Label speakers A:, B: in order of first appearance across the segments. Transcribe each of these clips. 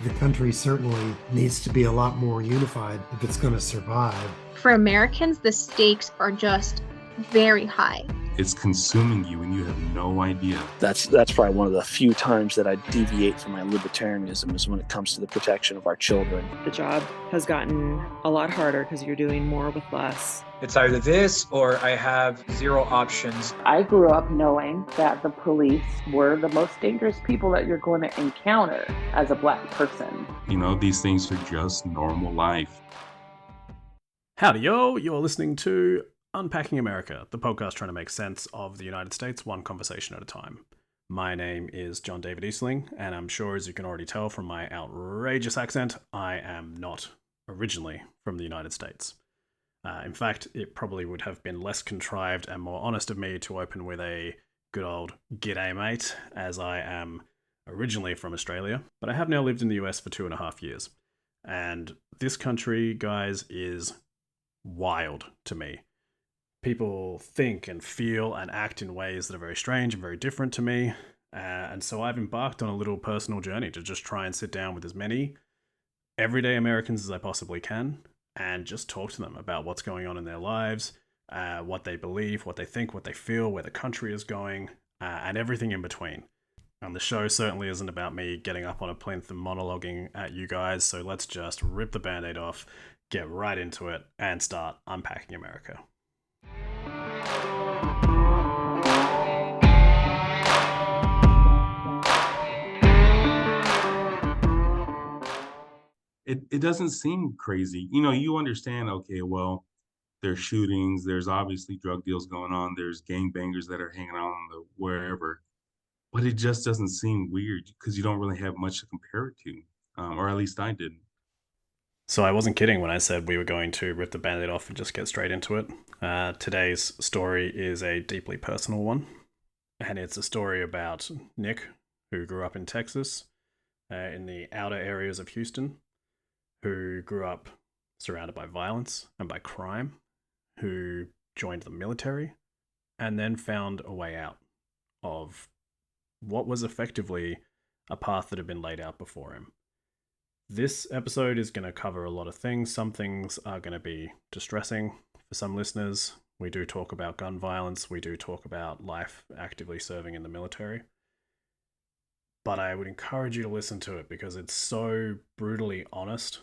A: The country certainly needs to be a lot more unified if it's going to survive.
B: For Americans, the stakes are just very high.
C: It's consuming you and you have no idea.
D: That's probably one of the few times that I deviate from my libertarianism is when it comes to the protection of our children.
E: The job has gotten a lot harder because you're doing more with less.
F: It's either this or I have zero options.
G: I grew up knowing that the police were the most dangerous people that you're going to encounter as a Black person.
C: You know, these things are just normal life.
H: Howdy, yo. You're listening to Unpacking America, the podcast trying to make sense of the United States one conversation at a time. My name is John David Eastling, and I'm sure, as you can already tell from my outrageous accent, I am not originally from the United States. In fact, it probably would have been less contrived and more honest of me to open with a good old "G'day, mate," as I am originally from Australia, but I have now lived in the US for 2.5 years. And this country, guys, is wild to me. People think and feel and act in ways that are very strange and very different to me. And so I've embarked on a little personal journey to just try and sit down with as many everyday Americans as I possibly can and just talk to them about what's going on in their lives, what they believe, what they think, what they feel, where the country is going, and everything in between. And the show certainly isn't about me getting up on a plinth and monologuing at you guys, so let's just rip the band-aid off, get right into it, and start unpacking America.
C: It doesn't seem crazy. You know, you understand, okay, well, there's shootings, there's obviously drug deals going on, there's gangbangers that are hanging out on the wherever, but it just doesn't seem weird because you don't really have much to compare it to, or at least I didn't.
H: So I wasn't kidding when I said we were going to rip the band-aid off and just get straight into it. Today's story is a deeply personal one, and it's a story about Nick, who grew up in Texas, in the outer areas of Houston, who grew up surrounded by violence and by crime, who joined the military, and then found a way out of what was effectively a path that had been laid out before him. This episode is going to cover a lot of things. Some things are going to be distressing for some listeners. We do talk about gun violence. We do talk about life actively serving in the military. But I would encourage you to listen to it because it's so brutally honest.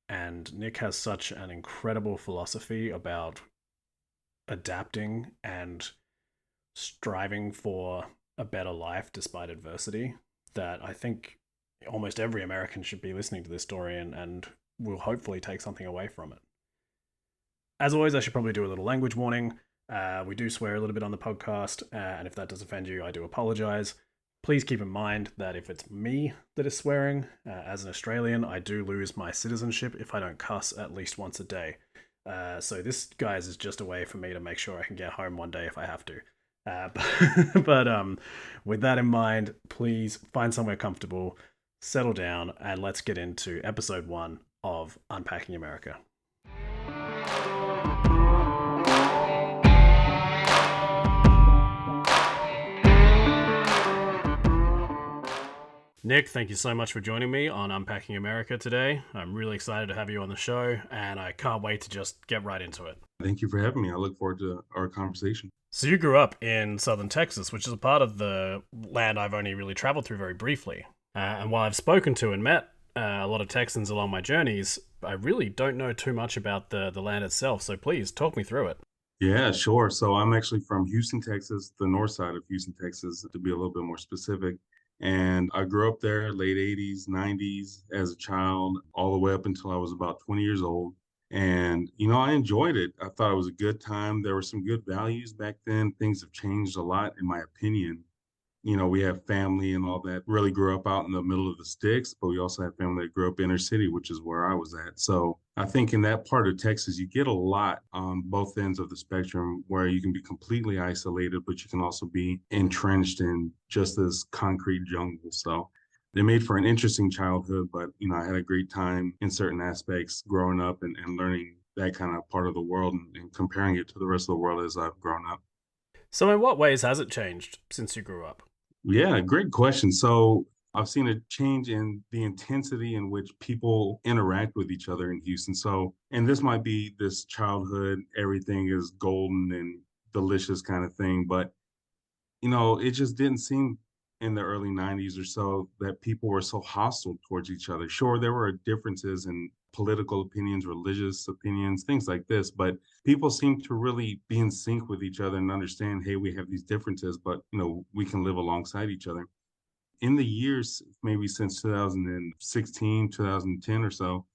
H: And Nick has such an incredible philosophy about adapting and striving for a better life despite adversity that I think almost every American should be listening to this story and will hopefully take something away from it. As always, I should probably do a little language warning. We do swear a little bit on the podcast, and if that does offend you, I do apologize. Please keep in mind that if it's me that is swearing, as an Australian, I do lose my citizenship if I don't cuss at least once a day. So this, guys, is just a way for me to make sure I can get home one day if I have to. But with that in mind, please find somewhere comfortable, settle down, and let's get into episode 1 of Unpacking America. Nick, thank you so much for joining me on Unpacking America today. I'm really excited to have you on the show, and I can't wait to just get right into it.
C: Thank you for having me. I look forward to our conversation.
H: So you grew up in southern Texas, which is a part of the land I've only really traveled through very briefly. And while I've spoken to and met a lot of Texans along my journeys, I really don't know too much about the land itself. So please talk me through it.
C: Yeah, sure. So I'm actually from Houston, Texas, the north side of Houston, Texas, to be a little bit more specific. And I grew up there late 80s, 90s as a child, all the way up until I was about 20 years old. And, you know, I enjoyed it. I thought it was a good time. There were some good values back then. Things have changed a lot, in my opinion. You know, we have family and all that really grew up out in the middle of the sticks, but we also have family that grew up inner city, which is where I was at. So I think in that part of Texas, you get a lot on both ends of the spectrum where you can be completely isolated, but you can also be entrenched in just this concrete jungle. So they made for an interesting childhood, but, you know, I had a great time in certain aspects growing up and learning that kind of part of the world and comparing it to the rest of the world as I've grown up.
H: So in what ways has it changed since you grew up?
C: Yeah, great question. So I've seen a change in the intensity in which people interact with each other in Houston. So, and this might be this childhood, everything is golden and delicious kind of thing, but it just didn't seem in the early 90s or so that people were so hostile towards each other. Sure, there were differences in political opinions, religious opinions, things like this, but people seemed to really be in sync with each other and understand, hey, we have these differences, but we can live alongside each other. In the years, maybe since 2016, 2010 or so,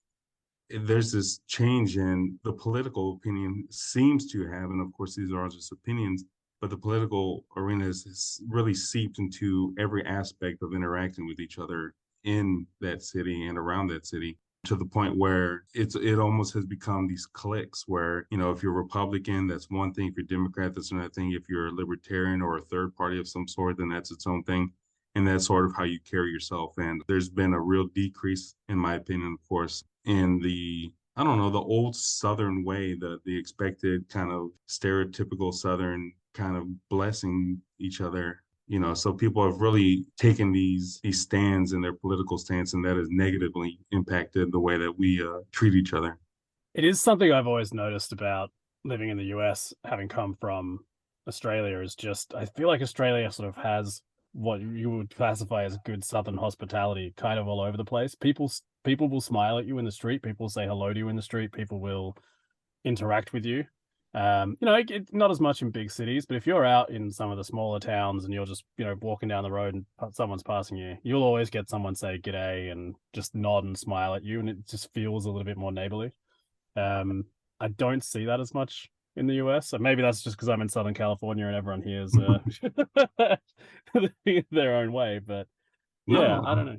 C: there's this change in the political opinion seems to have, and of course these are all just opinions, but the political arena has really seeped into every aspect of interacting with each other in that city and around that city, to the point where it almost has become these cliques where, if you're Republican, that's one thing. If you're Democrat, that's another thing. If you're a libertarian or a third party of some sort, then that's its own thing. And that's sort of how you carry yourself. And there's been a real decrease, in my opinion, of course, in the, I don't know, the old Southern way, the expected kind of stereotypical Southern kind of blessing each other. So people have really taken these stands in their political stance, and that has negatively impacted the way that we treat each other.
I: It is something I've always noticed about living in the US, having come from Australia, is just I feel like Australia sort of has what you would classify as good Southern hospitality kind of all over the place. People will smile at you in the street. People will say hello to you in the street. People will interact with you. Not as much in big cities, but if you're out in some of the smaller towns and you're just, walking down the road and someone's passing you, you'll always get someone say g'day and just nod and smile at you, and it just feels a little bit more neighborly. I don't see that as much in the US. So maybe that's just because I'm in Southern California and everyone here is their own way. But yeah, I don't know.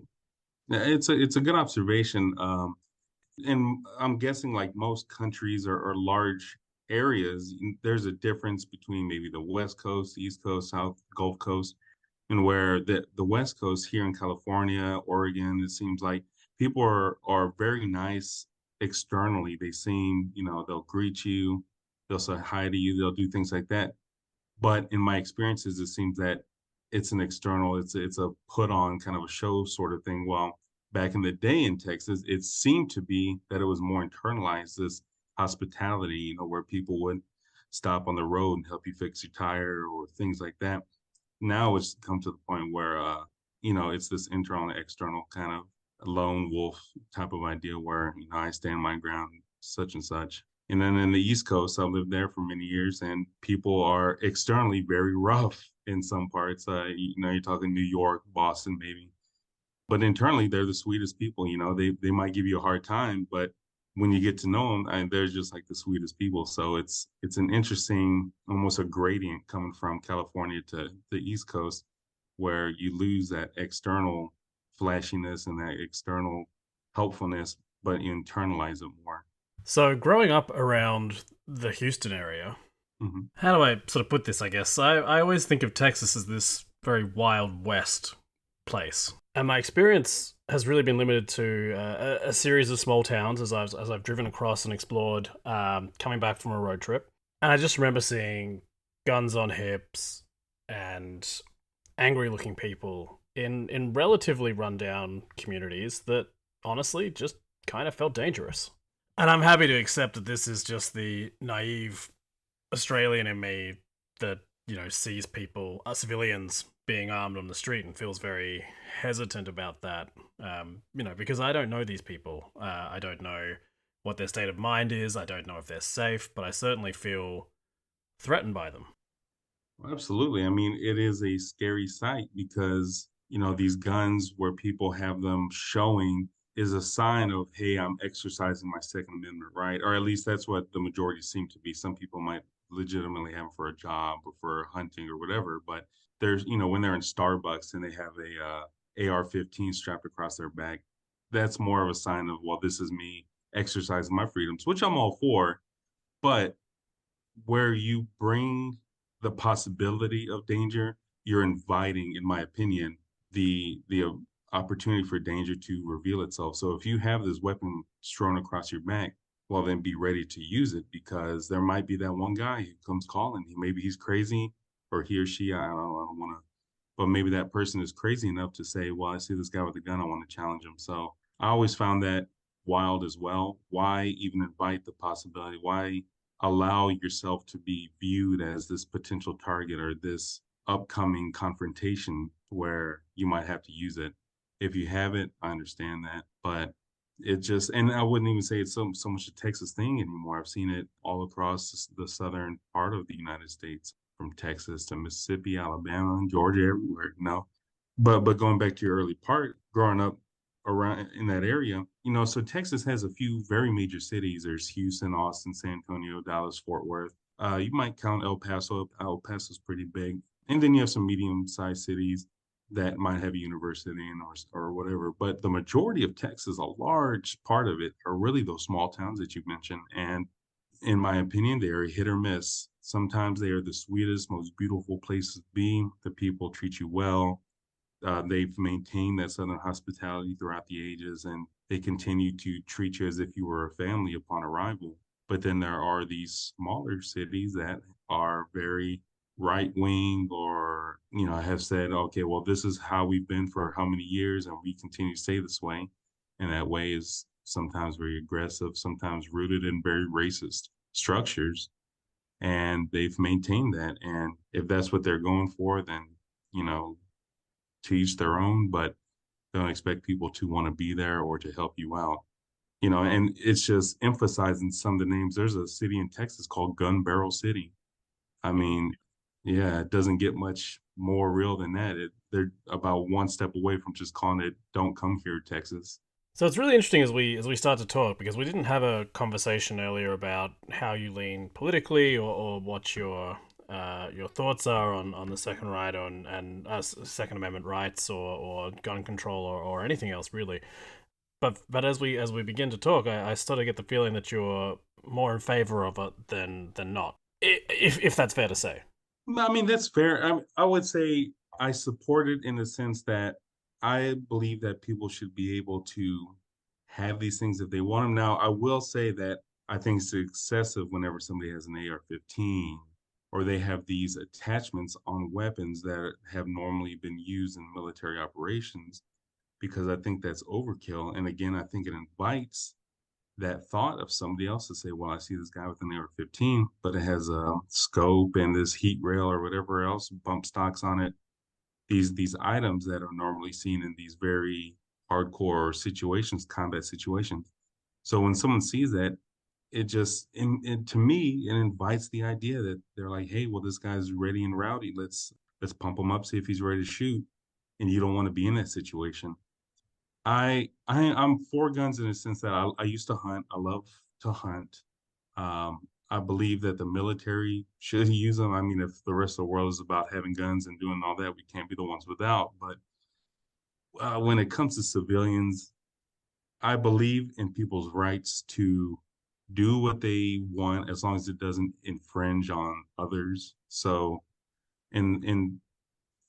C: It's a good observation. And I'm guessing, like most countries or large areas, there's a difference between maybe the West Coast, East Coast, South Gulf Coast, and where the West Coast here in California, Oregon, it seems like people are very nice externally. They seem, they'll greet you, they'll say hi to you, they'll do things like that. But in my experiences, it seems that it's an external, it's a put on kind of a show sort of thing. Well, back in the day in Texas, it seemed to be that it was more internalized, this hospitality, where people would stop on the road and help you fix your tire or things like that. Now it's come to the point where, it's this internal and external kind of lone wolf type of idea where, I stand my ground, such and such. And then in the East Coast, I lived there for many years, and people are externally very rough in some parts. You're talking New York, Boston, maybe. But internally, they're the sweetest people. They might give you a hard time, but when you get to know them, they're just like the sweetest people. So it's an interesting, almost a gradient coming from California to the East Coast, where you lose that external flashiness and that external helpfulness, but you internalize it more.
H: So growing up around the Houston area, how do I sort of put this, I guess? I always think of Texas as this very Wild West place. And my experience has really been limited to a series of small towns as I've driven across and explored, coming back from a road trip. And I just remember seeing guns on hips and angry-looking people in relatively rundown communities that honestly just kind of felt dangerous. And I'm happy to accept that this is just the naive Australian in me that, sees people, civilians being armed on the street and feels very hesitant about that, because I don't know these people. I don't know what their state of mind is. I don't know if they're safe, but I certainly feel threatened by them.
C: Absolutely. I mean, it is a scary sight because, these guns where people have them showing is a sign of, hey, I'm exercising my Second Amendment right, or at least that's what the majority seem to be. Some people might legitimately have them for a job or for hunting or whatever, but there's, when they're in Starbucks and they have a AR-15 strapped across their back, that's more of a sign of, well, this is me exercising my freedoms, which I'm all for. But where you bring the possibility of danger, you're inviting, in my opinion, the opportunity for danger to reveal itself. So if you have this weapon strewn across your back, well, then be ready to use it, because there might be that one guy who comes calling. Maybe he's crazy, or he or she, I don't want to but maybe that person is crazy enough to say, well, I see this guy with a gun, I want to challenge him. So I always found that wild as well. Why even invite the possibility? Why allow yourself to be viewed as this potential target or this upcoming confrontation where you might have to use it? If you have it, I understand that, but it just, and I wouldn't even say it's so much a Texas thing anymore. I've seen it all across the southern part of the United States, from Texas to Mississippi, Alabama, Georgia, everywhere. But going back to your early part, growing up around in that area, so Texas has a few very major cities. There's Houston, Austin, San Antonio, Dallas, Fort Worth. You might count El Paso. El Paso's pretty big, and then you have some medium-sized cities that might have a university in or whatever. But the majority of Texas, a large part of it, are really those small towns that you mentioned. And in my opinion, they are hit or miss. Sometimes they are the sweetest, most beautiful places to be. The people treat you well. They've maintained that Southern hospitality throughout the ages, and they continue to treat you as if you were a family upon arrival. But then there are these smaller cities that are very right wing, or have said, okay, well, this is how we've been for how many years, and we continue to stay this way. And that way is sometimes very aggressive, sometimes rooted in very racist structures. And they've maintained that. And if that's what they're going for, then, to each their own, but don't expect people to want to be there or to help you out. And it's just emphasizing some of the names. There's a city in Texas called Gun Barrel City. I mean, yeah, it doesn't get much more real than that. They're about one step away from just calling it "Don't come here, Texas."
H: So it's really interesting as we start to talk, because we didn't have a conversation earlier about how you lean politically, or what your thoughts are on the second right, and Second Amendment rights, or gun control, or anything else really. But as we begin to talk, I start to get the feeling that you're more in favor of it than not. If that's fair to say.
C: I mean, that's fair. I would say I support it in the sense that I believe that people should be able to have these things if they want them. Now, I will say that I think it's excessive whenever somebody has an AR-15, or they have these attachments on weapons that have normally been used in military operations, because I think that's overkill. And again, I think it invites that thought of somebody else to say, well, I see this guy with an AR-15, but it has a scope and this heat rail or whatever else, bump stocks on it. These items that are normally seen in these very hardcore situations, combat situations. So when someone sees that, it just, and to me, it invites the idea that they're like, hey, well, this guy's ready and rowdy. Let's pump him up, see if he's ready to shoot. And you don't want to be in that situation. I'm for guns in the sense that I used to hunt. I love to hunt. I believe that the military should use them. I mean, if the rest of the world is about having guns and doing all that, we can't be the ones without. But when it comes to civilians, I believe in people's rights to do what they want as long as it doesn't infringe on others. So in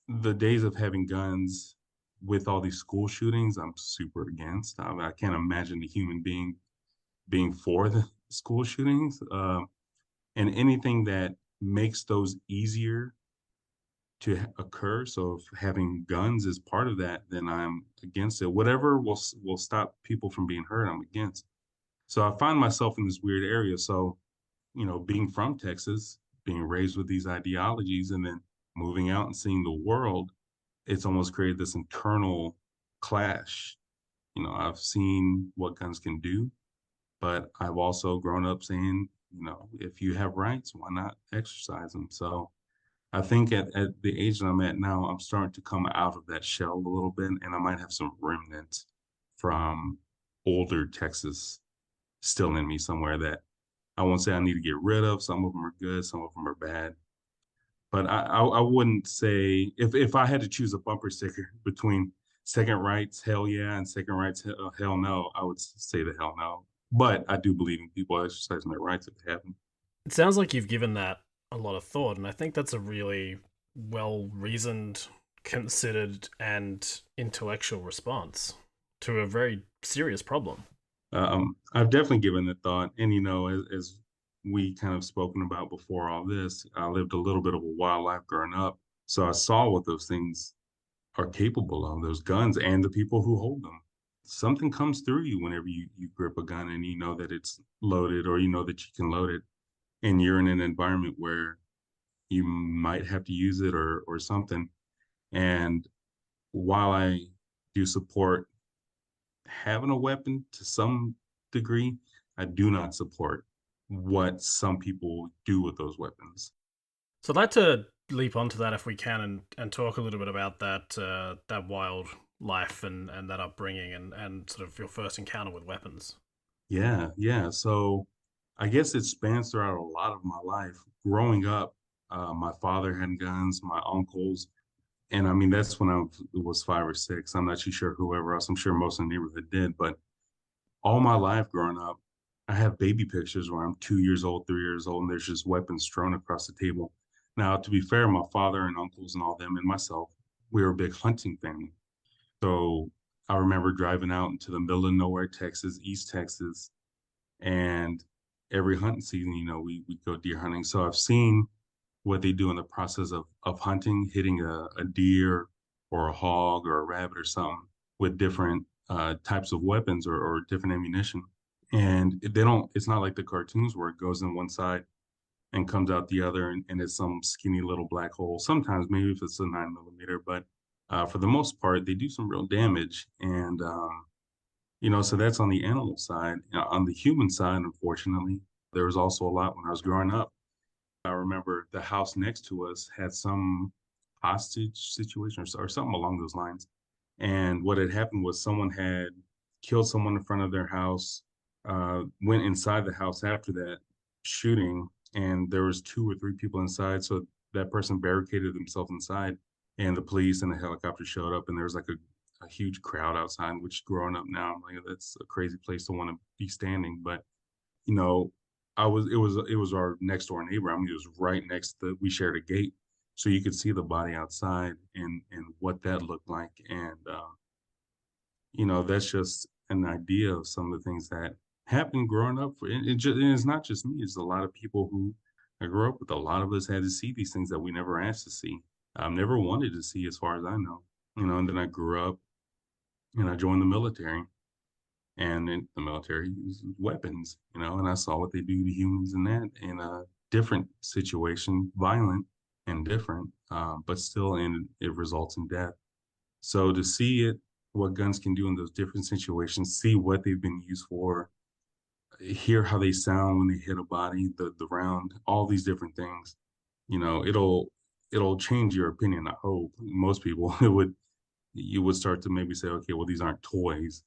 C: the days of having guns, with all these school shootings, I'm super against. I can't imagine the human being for the school shootings, and anything that makes those easier to occur. So if having guns is part of that, then I'm against it. Whatever will stop people from being hurt, I'm against. So I find myself in this weird area. So, being from Texas, being raised with these ideologies, and then moving out and seeing the world, it's almost created this internal clash. I've seen what guns can do, but I've also grown up saying, if you have rights, why not exercise them? So I think at the age that I'm at now, I'm starting to come out of that shell a little bit, and I might have some remnants from older Texas still in me somewhere that I won't say I need to get rid of. Some of them are good, some of them are bad. But I wouldn't say, if I had to choose a bumper sticker between second rights, hell yeah, and second rights, hell no, I would say the hell no. But I do believe in people exercising their rights if they have them.
H: It sounds like you've given that a lot of thought, and I think that's a really well-reasoned, considered, and intellectual response to a very serious problem.
C: I've definitely given it thought, and as we kind of spoken about before all this, I lived a little bit of a wild life growing up, so I saw what those things are capable of, those guns and the people who hold them. Something comes through you whenever you grip a gun and you know that it's loaded or you know that you can load it and you're in an environment where you might have to use it or something. And while I do support having a weapon to some degree, I do not support what some people do with those weapons.
H: So I'd like to leap onto that if we can, and talk a little bit about that wild life and that upbringing and sort of your first encounter with weapons.
C: Yeah, yeah. So I guess it spans throughout a lot of my life. Growing up, my father had guns, my uncles, and I mean that's when was 5 or 6. I'm not too sure whoever else. I'm sure most of the neighborhood did, but all my life growing up, I have baby pictures where I'm 2 years old, 3 years old, and there's just weapons strewn across the table. Now, to be fair, my father and uncles and all them and myself, we were a big hunting family. So I remember driving out into the middle of nowhere, Texas, East Texas, and every hunting season, we go deer hunting. So I've seen what they do in the process of hunting, hitting a deer or a hog or a rabbit or something with different types of weapons or different ammunition. And it's not like the cartoons where it goes in one side and comes out the other and it's some skinny little black hole. Sometimes maybe if it's a 9 millimeter, but for the most part, they do some real damage. And, so that's on the animal side. On the human side, unfortunately, there was also a lot when I was growing up. I remember the house next to us had some hostage situation or something along those lines. And what had happened was someone had killed someone in front of their house, went inside the house after that shooting, and there was 2 or 3 people inside. So that person barricaded themselves inside, and the police and the helicopter showed up, and there was like a huge crowd outside. Which, growing up now, I'm like, that's a crazy place to want to be standing. But you know, it was our next door neighbor. I mean, it was right next to we shared a gate, so you could see the body outside and what that looked like. And that's just an idea of some of the things that happened growing up. And it's not just me; it's a lot of people who I grew up with. A lot of us had to see these things that we never asked to see. Never wanted to see, as far as I know. And then I grew up and I joined the military, and in the military uses weapons, and I saw what they do to humans in that in a different situation, violent and different, but still it results in death. So to see what guns can do in those different situations, see what they've been used for, hear how they sound when they hit a body, the round, all these different things, it'll change your opinion. I hope most people you would start to maybe say, okay, well, these aren't toys.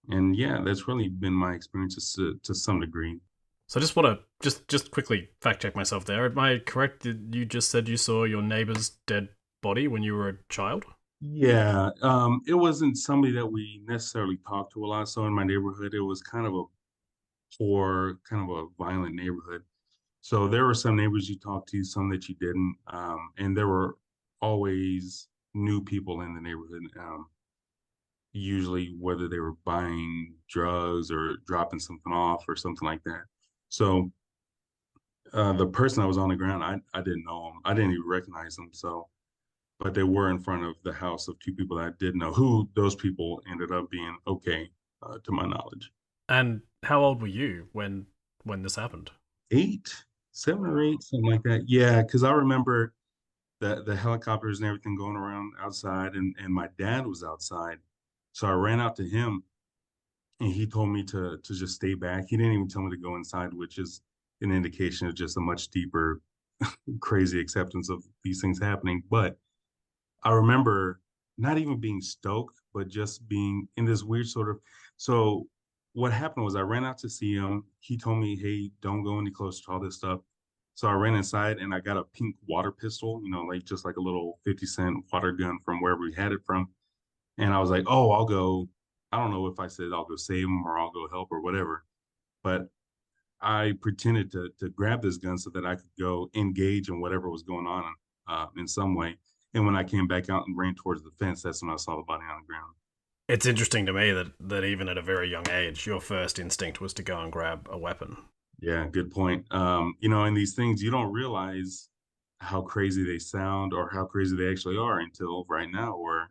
C: And yeah, that's really been my experiences to some degree.
H: So I just want to just quickly fact check myself there. Am I correct that you just said you saw your neighbor's dead body when you were a child?
C: Yeah, it wasn't somebody that we necessarily talked to a lot. So in my neighborhood, it was kind of a poor, kind of a violent neighborhood. So there were some neighbors you talked to, some that you didn't, and there were always new people in the neighborhood. Usually whether they were buying drugs or dropping something off or something like that. So the person that was on the ground, I didn't know him. I didn't even recognize them. So, but they were in front of the house of 2 people that I did know, who those people ended up being okay, to my knowledge.
H: And how old were you when this happened?
C: 8, 7 or 8, something like that. Yeah, because I remember the helicopters and everything going around outside, and my dad was outside. So I ran out to him, and he told me to just stay back. He didn't even tell me to go inside, which is an indication of just a much deeper, crazy acceptance of these things happening. But I remember not even being stoked, but just being in this weird sort of. So what happened was I ran out to see him. He told me, "Hey, don't go any closer to all this stuff." So I ran inside and I got a pink water pistol, like just like a little 50-cent water gun from wherever we had it from. And I was like, "Oh, I'll go." I don't know if I said I'll go save him or I'll go help or whatever, but I pretended to grab this gun so that I could go engage in whatever was going on in some way. And when I came back out and ran towards the fence, that's when I saw the body on the ground.
H: It's interesting to me that even at a very young age, your first instinct was to go and grab a weapon.
C: Yeah, good point. In these things, you don't realize how crazy they sound or how crazy they actually are until right now, where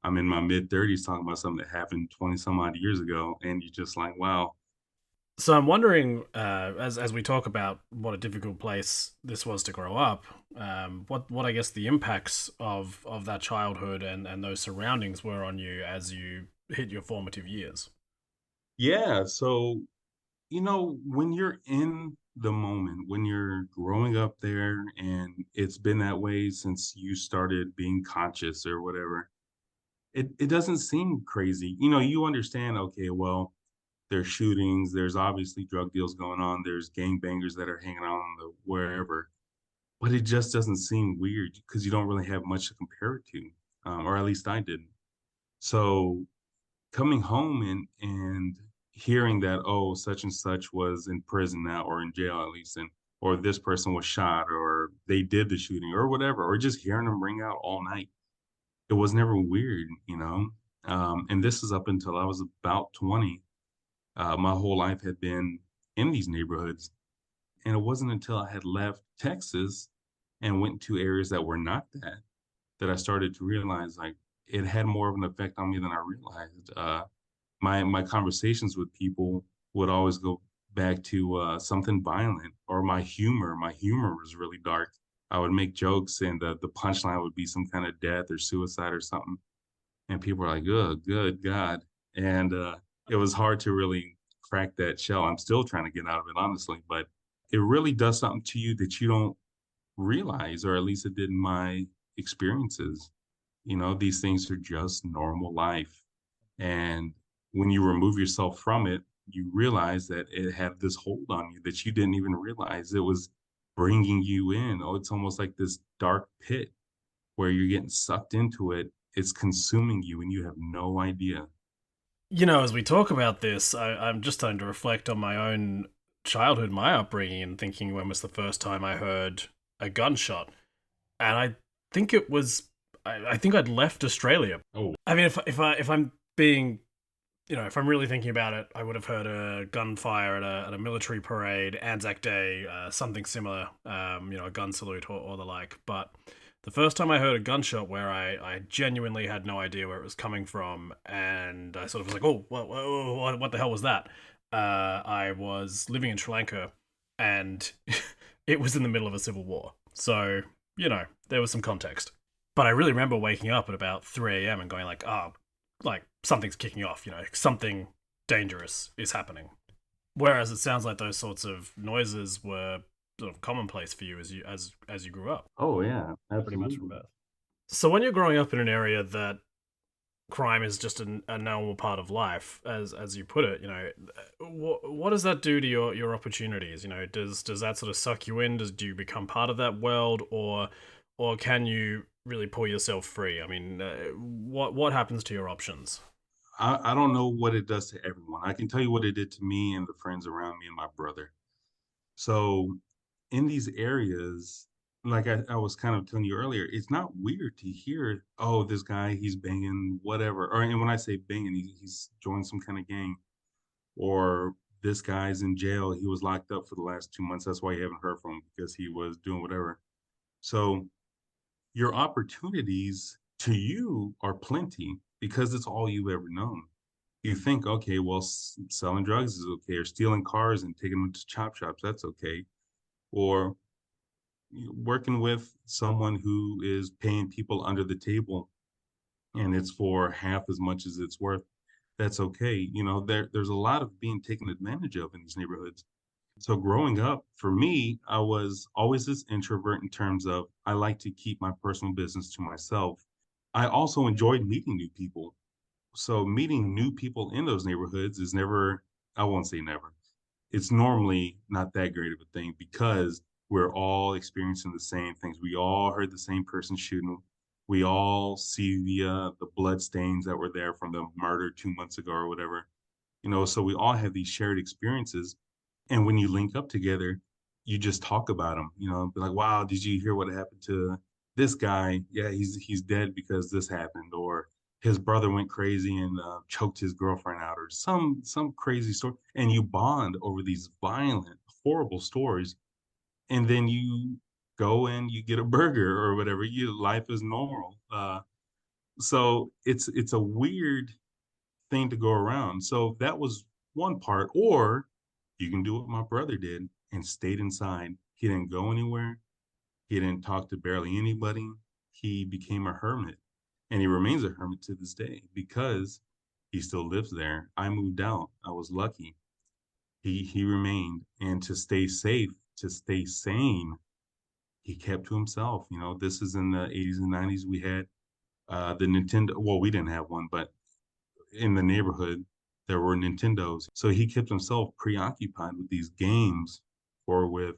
C: I'm in my mid 30s talking about something that happened 20 some odd years ago. And you're just like, wow.
H: So I'm wondering, as we talk about what a difficult place this was to grow up, what I guess the impacts of that childhood and those surroundings were on you as you hit your formative years.
C: Yeah. So, when you're in the moment, when you're growing up there and it's been that way since you started being conscious or whatever, it doesn't seem crazy. You understand, okay, well, there's shootings, there's obviously drug deals going on, there's gangbangers that are hanging out on the wherever, but it just doesn't seem weird because you don't really have much to compare it to, or at least I didn't. So coming home and hearing that, oh, such and such was in prison now or in jail at least, and or this person was shot or they did the shooting or whatever, or just hearing them ring out all night, it was never weird. And this is up until I was about 20. My whole life had been in these neighborhoods, and it wasn't until I had left Texas and went to areas that were not that I started to realize like it had more of an effect on me than I realized. My conversations with people would always go back to something violent or my humor. My humor was really dark. I would make jokes, and the punchline would be some kind of death or suicide or something, and people were like, "Oh, good God!" And it was hard to really crack that shell. I'm still trying to get out of it, honestly, but it really does something to you that you don't realize, or at least it did in my experiences. These things are just normal life. And when you remove yourself from it, you realize that it had this hold on you that you didn't even realize it was bringing you in. Oh, it's almost like this dark pit where you're getting sucked into it. It's consuming you and you have no idea.
H: As we talk about this, I'm just starting to reflect on my own childhood, my upbringing, and thinking when was the first time I heard a gunshot. And I think it was, I think I'd left Australia.
C: Oh,
H: I mean, if I'm being, if I'm really thinking about it, I would have heard a gunfire at a military parade, Anzac Day, something similar, a gun salute or the like. But the first time I heard a gunshot where I genuinely had no idea where it was coming from, and I sort of was like, oh, what the hell was that? I was living in Sri Lanka, and it was in the middle of a civil war. So, there was some context. But I really remember waking up at about 3 a.m. and going like, oh, like something's kicking off, something dangerous is happening. Whereas it sounds like those sorts of noises were sort of commonplace for you as you grew up.
C: oh yeah,
I: Pretty much from
C: absolutely.
I: birth.
H: So when you're growing up in an area that crime is just a normal part of life, as you put it, what does that do to your opportunities? Does that sort of suck you in? Do you become part of that world, or can you really pull yourself free? I mean, what happens to your options?
C: I don't know what it does to everyone. I can tell you what it did to me and the friends around me and my brother. So in these areas, like I was kind of telling you earlier, it's not weird to hear, oh, this guy, he's banging whatever. Or and when I say banging, he's joined some kind of gang. Or this guy's in jail. He was locked up for the last 2 months. That's why you haven't heard from him because he was doing whatever. So your opportunities to you are plenty because it's all you've ever known. You think, okay, well, selling drugs is okay, or stealing cars and taking them to chop shops, that's okay. Or working with someone who is paying people under the table and it's for half as much as it's worth, that's okay. There's a lot of being taken advantage of in these neighborhoods. So growing up, for me, I was always this introvert in terms of I like to keep my personal business to myself. I also enjoyed meeting new people. So meeting new people in those neighborhoods is never, I won't say never. It's normally not that great of a thing because we're all experiencing the same things. We all heard the same person shooting. We all see the blood stains that were there from the murder 2 months ago or whatever. So we all have these shared experiences. And when you link up together, you just talk about them, be like, wow, did you hear what happened to this guy? Yeah, he's dead because this happened, or his brother went crazy and choked his girlfriend out, or some crazy story. And you bond over these violent, horrible stories. And then you go and you get a burger or whatever. Life is normal. So it's a weird thing to go around. So that was one part. Or you can do what my brother did and stayed inside. He didn't go anywhere. He didn't talk to barely anybody. He became a hermit, and he remains a hermit to this day because he still lives there. I moved out. I was lucky. He remained, and to stay safe, to stay sane, he kept to himself. This is in the 80s and 90s. We had the Nintendo. Well, we didn't have one, but in the neighborhood there were Nintendos. So he kept himself preoccupied with these games or with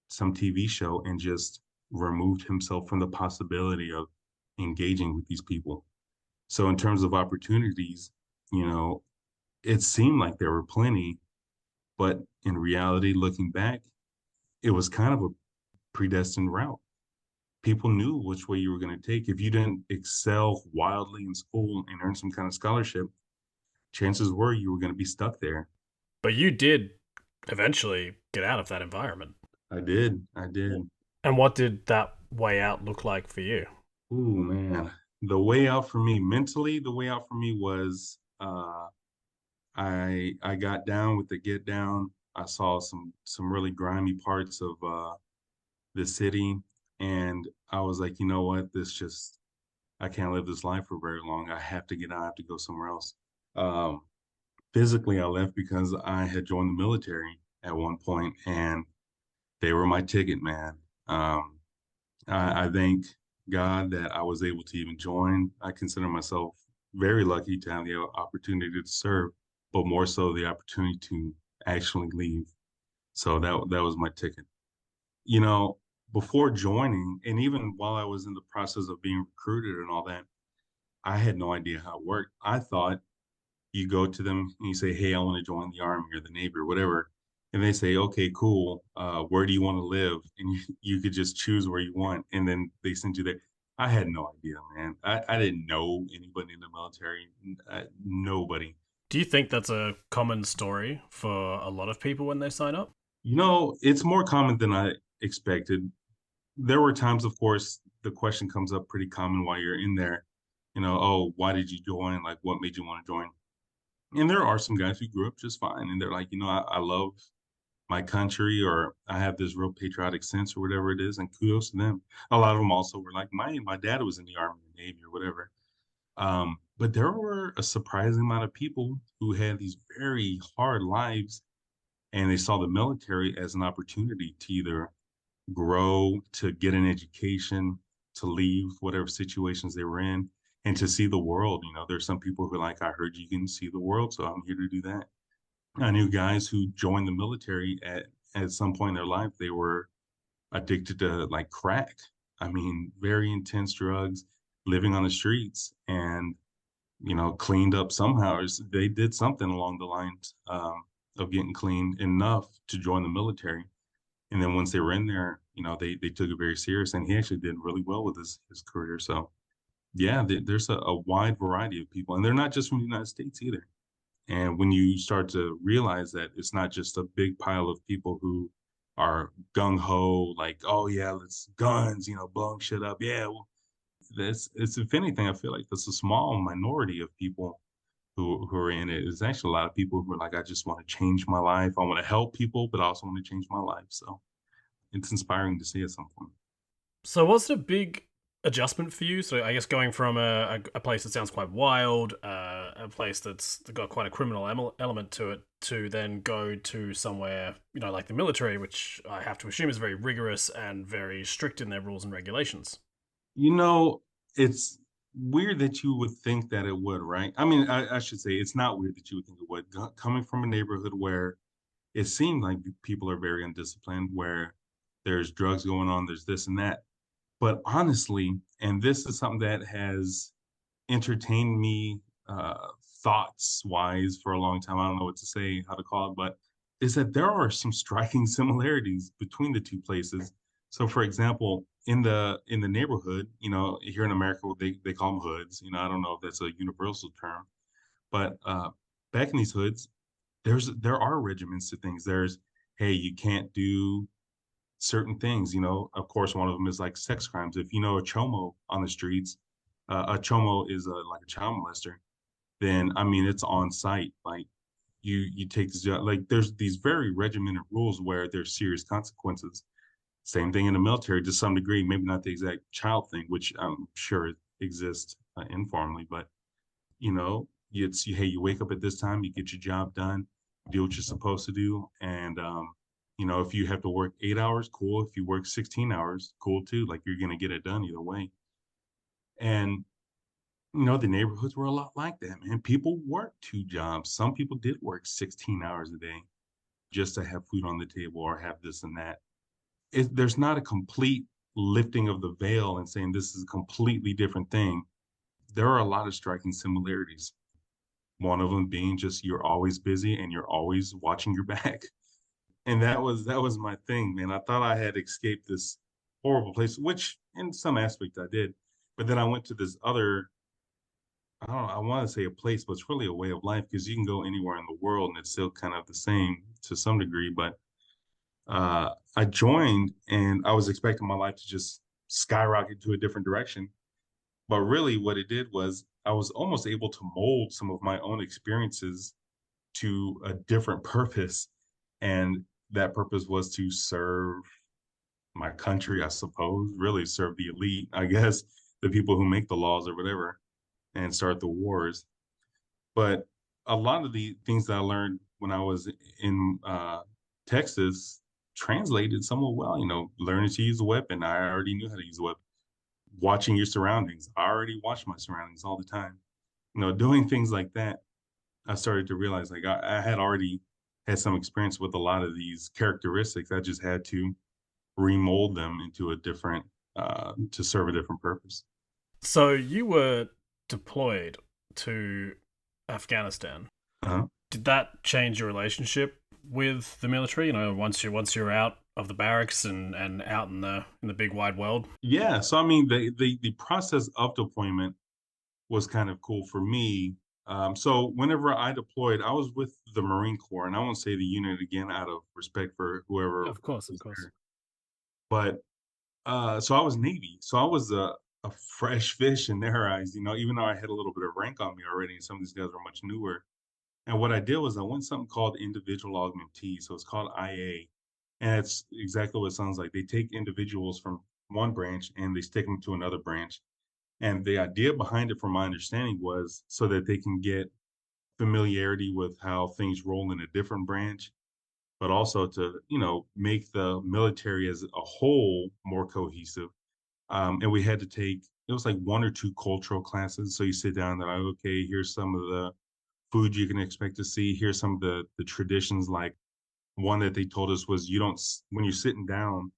C: some TV show and just removed himself from the possibility of engaging with these people. So in terms of opportunities, you know, it seemed like there were plenty, but in reality, looking back, it was kind of a predestined route. People knew which way you were going to take. If you didn't excel wildly in school and earn some kind of scholarship, chances were you were going to be stuck there.
H: But you did eventually get out of that environment.
C: I did. I did.
H: And what did that way out look like for you?
C: Ooh, man. The way out for me mentally, the way out for me was I got down with the get down. I saw some really grimy parts of the city, and I was like, you know what? I can't live this life for very long. I have to get out. I have to go somewhere else. Um, Physically, I left because I had joined the military at one point, and they were my ticket, man. I thank God that I was able to even join. I consider myself very lucky to have the opportunity to serve, but more so the opportunity to actually leave. So that was my ticket. You know, before joining, and even while I was in the process of being recruited and all that, I had no idea how it worked. I thought you go to them and you say, "Hey, I want to join the army or the navy or whatever," and they say, "Okay, cool. Where do you want to live?" And you could just choose where you want, and then they send you there. I had no idea, man. I didn't know anybody in the military. Nobody.
H: Do you think that's a common story for a lot of people when they sign up?
C: It's more common than I expected. There were times, of course, the question comes up pretty common while you're in there. Oh, why did you join? Like, what made you want to join? And there are some guys who grew up just fine, and they're like, I love my country, or I have this real patriotic sense, or whatever it is, and kudos to them. A lot of them also were like, my dad was in the army, or navy, or whatever. But there were a surprising amount of people who had these very hard lives, and they saw the military as an opportunity to either grow, to get an education, to leave whatever situations they were in, and to see the world. There's some people who are like, I heard you can see the world, so I'm here to do that. I knew guys who joined the military at some point in their life, they were addicted to like crack. I mean, very intense drugs, living on the streets, and cleaned up somehow. They did something along the lines of getting clean enough to join the military. And then once they were in there, they took it very serious, and he actually did really well with his career. So yeah, there's a wide variety of people, and they're not just from the United States either. And when you start to realize that it's not just a big pile of people who are gung ho, like, oh yeah, let's guns, blowing shit up. Yeah, well, it's if anything, I feel like there's a small minority of people who are in it. It's actually a lot of people who are like, I just want to change my life. I want to help people, but I also want to change my life. So it's inspiring to see at some point.
H: So was it a big adjustment for you? So I guess going from a place that sounds quite wild, a place that's got quite a criminal element to it, to then go to somewhere, like the military, which I have to assume is very rigorous and very strict in their rules and regulations.
C: It's weird that you would think that it would, right? I mean, I should say it's not weird that you would think it would. Coming from a neighborhood where it seemed like people are very undisciplined, where there's drugs going on, there's this and that. But honestly, and this is something that has entertained me thoughts wise for a long time. I don't know what to say, how to call it, but is that there are some striking similarities between the two places. So for example, in the neighborhood, here in America, they call them hoods. I don't know if that's a universal term, but back in these hoods, there are regiments to things. There's, hey, you can't do certain things. Of course, one of them is like sex crimes. If you know a chomo on the streets, a chomo is like a child molester. Then I mean, it's on site. Like you take this job. Like there's these very regimented rules where there's serious consequences. Same thing in the military to some degree, maybe not the exact child thing, which I'm sure exists informally, but hey, you wake up at this time, you get your job done, do what you're supposed to do, and if you have to work 8 hours, cool. If you work 16 hours, cool too. Like you're gonna get it done either way. And the neighborhoods were a lot like that, man. People worked two jobs. Some people did work 16 hours a day just to have food on the table or have this and that. There's not a complete lifting of the veil and saying this is a completely different thing. There are a lot of striking similarities. One of them being just you're always busy and you're always watching your back. And that was my thing, man. I thought I had escaped this horrible place, which in some aspect I did. But then I went to this other, I don't know, I want to say a place, but it's really a way of life because you can go anywhere in the world and it's still kind of the same to some degree. But I joined and I was expecting my life to just skyrocket to a different direction. But really, what it did was I was almost able to mold some of my own experiences to a different purpose. And that purpose was to serve my country, I suppose, really serve the elite, I guess, the people who make the laws or whatever, and start the wars. But a lot of the things that I learned when I was in Texas translated somewhat well, learning to use a weapon. I already knew how to use a weapon. Watching your surroundings. I already watch my surroundings all the time. Doing things like that, I started to realize like I had already had some experience with a lot of these characteristics. I just had to remold them into a different, to serve a different purpose.
H: So you were deployed to Afghanistan.
C: Uh-huh.
H: Did that change your relationship with the military? Once you're out of the barracks and out in the big wide world.
C: Yeah. So I mean, the process of deployment was kind of cool for me. So whenever I deployed, I was with the Marine Corps, and I won't say the unit again out of respect for whoever
I: Of course.
C: was there. But so I was Navy, so I was a fresh fish in their eyes. Even though I had a little bit of rank on me already, and some of these guys were much newer. And what I did was I went something called individual augmentee. So it's called IA. And it's exactly what it sounds like. They take individuals from one branch and they stick them to another branch. And the idea behind it, from my understanding, was so that they can get familiarity with how things roll in a different branch, but also to, make the military as a whole more cohesive. And we had to take, it was like one or two cultural classes. So you sit down and they're like, okay, here's some of the food you can expect to see. Here's some of the traditions. Like one that they told us was you don't, when you're sitting down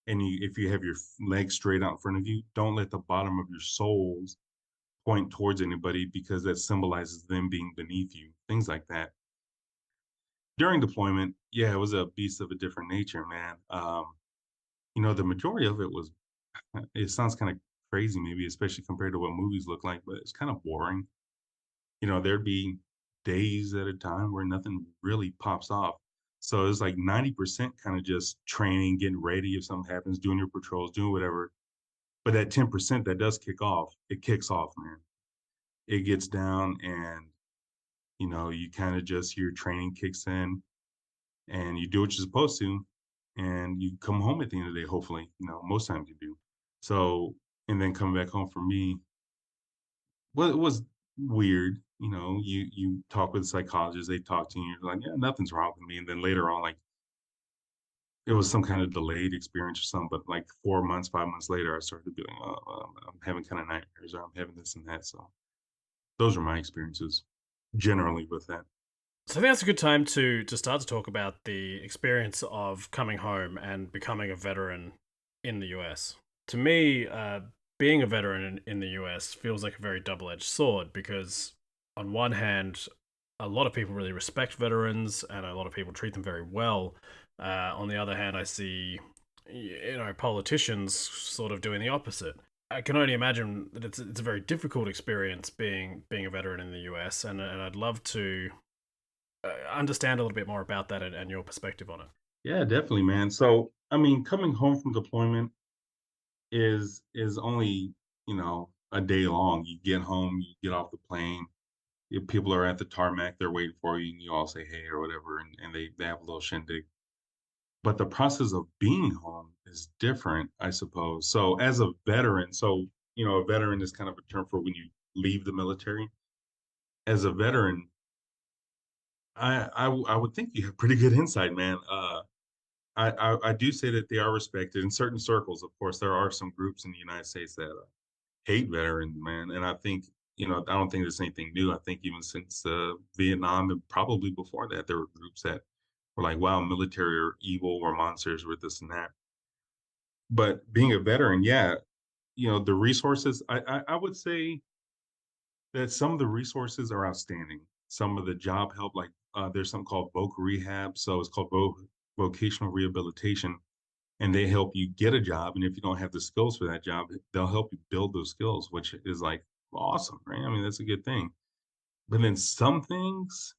C: and if you have your legs straight out in front of you, don't let the bottom of your soles point towards anybody because that symbolizes them being beneath you, things like that. During deployment, yeah, it was a beast of a different nature, man. The majority of it was, it sounds kind of crazy, maybe, especially compared to what movies look like, but it's kind of boring. There'd be days at a time where nothing really pops off. So it's like 90% kind of just training, getting ready if something happens, doing your patrols, doing whatever. But that 10% that does kick off, it kicks off, man. It gets down and, you kind of just, your training kicks in and you do what you're supposed to and you come home at the end of the day, hopefully, most times you do. So, and then coming back home for me, well, it was weird. You talk with a psychologist, they talk to you, you're like, yeah, nothing's wrong with me. And then later on, like it was some kind of delayed experience or something, but like 4 months, 5 months later, I started to be like, oh, I'm having kind of nightmares or I'm having this and that. So those are my experiences generally with that.
H: So I think that's a good time to start to talk about the experience of coming home and becoming a veteran in the US. To me, being a veteran in the US feels like a very double-edged sword because on one hand, a lot of people really respect veterans and a lot of people treat them very well. On the other hand, I see politicians sort of doing the opposite. I can only imagine that it's a very difficult experience being a veteran in the US, and I'd love to understand a little bit more about that and your perspective on it.
C: Yeah, definitely, man. So, I mean, coming home from deployment is only, a day long. You get home, you get off the plane, people are at the tarmac, they're waiting for you, and you all say hey or whatever, and they have a little shindig. But the process of being home is different, I suppose. So as a veteran, a veteran is kind of a term for when you leave the military. As a veteran, I would think you have pretty good insight, man. I do say that they are respected in certain circles. Of course, there are some groups in the United States that hate veterans, man. And I think, I don't think there's anything new. I think even since Vietnam and probably before that, there were groups that were like, wow, military are evil or monsters or this and that. But being a veteran, yeah, the resources, I would say that some of the resources are outstanding. Some of the job help, like there's something called voc rehab. So it's called vocational rehabilitation, and they help you get a job. And if you don't have the skills for that job, they'll help you build those skills, which is like awesome, right? I mean, that's a good thing. But then some things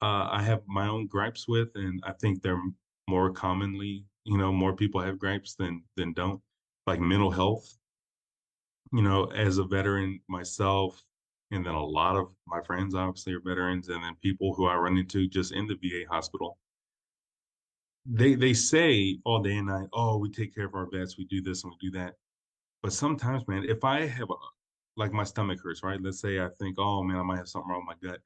C: I have my own gripes with, and I think they're more commonly, more people have gripes than don't, like mental health. As a veteran myself, and then a lot of my friends obviously are veterans, and then people who I run into just in the VA hospital. They say all day and night, oh, we take care of our vets, we do this and we do that. But sometimes, man, if I have like my stomach hurts, right? Let's say I think, oh man, I might have something wrong with my gut.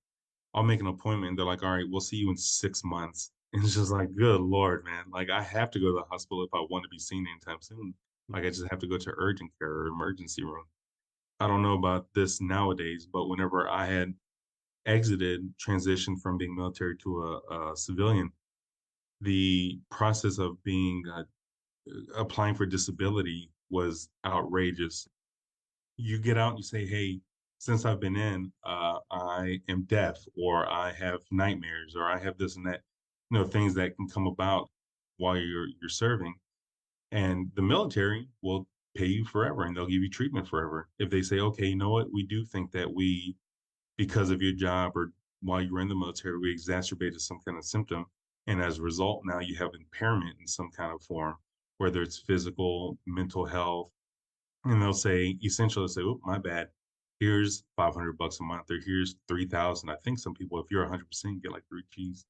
C: I'll make an appointment. They're like, all right, we'll see you in 6 months. And it's just like, good Lord, man. Like I have to go to the hospital if I want to be seen anytime soon. Like I just have to go to urgent care or emergency room. I don't know about this nowadays, but whenever I had exited, transitioned from being military to a civilian, the process of being applying for disability was outrageous. You get out and you say, "Hey, since I've been in, I am deaf, or I have nightmares, or I have this and that." Things that can come about while you're serving, and the military will pay you forever, and they'll give you treatment forever. If they say, "Okay, you know what? We do think that because of your job or while you were in the military, we exacerbated some kind of symptom, and as a result, now you have impairment in some kind of form, whether it's physical, mental health." And they'll say, essentially, they'll say, "Oh, my bad. Here's $500 a month, or here's 3,000." I think some people, if you're 100%, get like three cheese.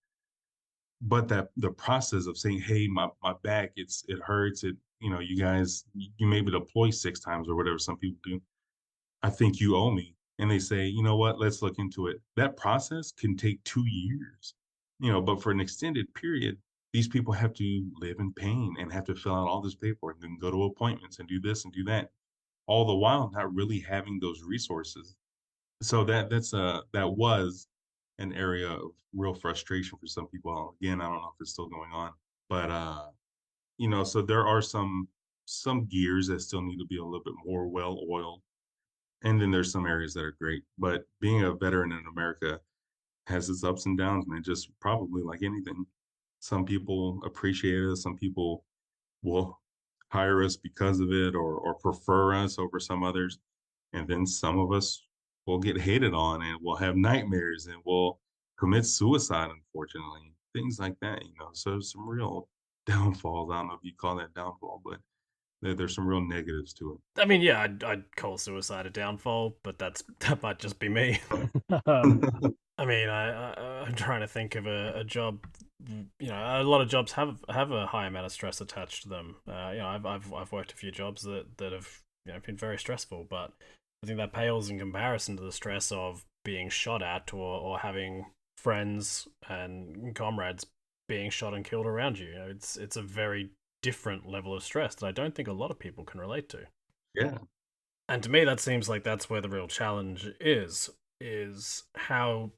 C: But that the process of saying, "Hey, my back, it hurts. You guys, you maybe deploy 6 times or whatever some people do. I think you owe me." And they say, "You know what? Let's look into it." That process can take 2 years, but for an extended period, these people have to live in pain and have to fill out all this paperwork and then go to appointments and do this and do that, all the while not really having those resources. So that was an area of real frustration for some people. Again, I don't know if it's still going on, but so there are some gears that still need to be a little bit more well oiled, and then there's some areas that are great. But being a veteran in America has its ups and downs, man. Just probably like anything. Some people appreciate it. Some people will hire us because of it, or prefer us over some others. And then some of us will get hated on, and we'll have nightmares, and we'll commit suicide, unfortunately. Things like that. So there's some real downfalls. I don't know if you call that downfall, but there's some real negatives to
H: I mean, yeah, I'd call suicide a downfall, but that might just be me.
I: Um,
C: it.
H: I mean, I'm trying to think of a job. A lot of jobs have a high amount of stress attached to them. I've worked a few jobs that have been very stressful, but I think that pales in comparison to the stress of being shot at, or having friends and comrades being shot and killed around you. It's a very different level of stress that I don't think a lot of people can relate to.
C: Yeah.
H: And to me, that seems like that's where the real challenge is how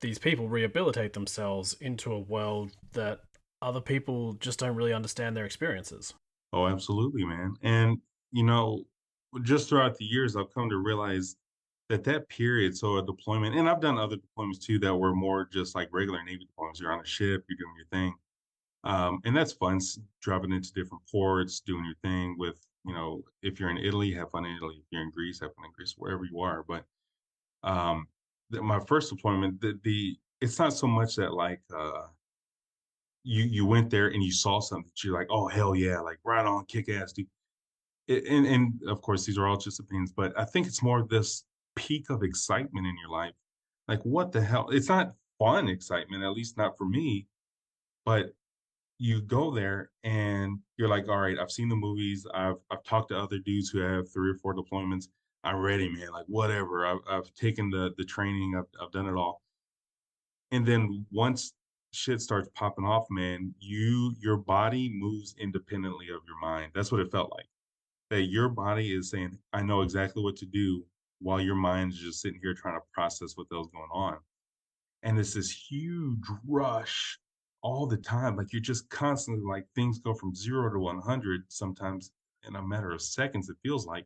H: these people rehabilitate themselves into a world that other people just don't really understand their experiences.
C: Oh, absolutely, man. And, you know, just throughout the years, I've come to realize that period, so a deployment, and I've done other deployments too that were more just like regular Navy deployments. You're on a ship, you're doing your thing. And that's fun, dropping into different ports, doing your thing with, if you're in Italy, have fun in Italy. If you're in Greece, have fun in Greece, wherever you are. But um, my first deployment, it's not so much that like, you went there and you saw something that you're like, oh hell yeah, like right on, kick ass, dude. And of course, these are all just opinions, but I think it's more of this peak of excitement in your life. Like, what the hell? It's not fun excitement, at least not for me. But you go there and you're like, all right, I've seen the movies. I've talked to other dudes who have 3 or 4 deployments. I'm ready, man. Like whatever. I've taken the training. I've done it all. And then once shit starts popping off, man, your body moves independently of your mind. That's what it felt like. That your body is saying, I know exactly what to do while your mind is just sitting here trying to process what the hell's going on. And it's this huge rush all the time. Like you're just constantly like things go from 0 to 100 sometimes in a matter of seconds, it feels like.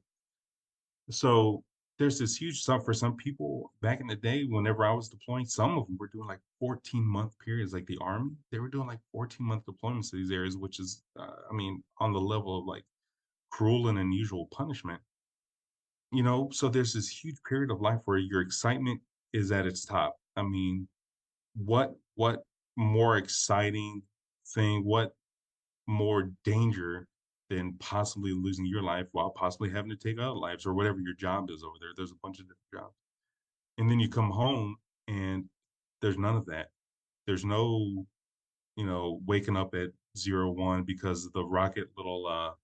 C: So there's this huge stuff for some people back in the day, whenever I was deploying, some of them were doing like 14-month periods, like the army, they were doing like 14-month deployments to these areas, which is, I mean, on the level of like cruel and unusual punishment. So there's this huge period of life where your excitement is at its top. I mean, what more exciting thing, what more danger than possibly losing your life while possibly having to take other lives or whatever your job is over there. There's a bunch of different jobs. And then you come home and there's none of that. There's no, waking up at 0 1 because the rocket little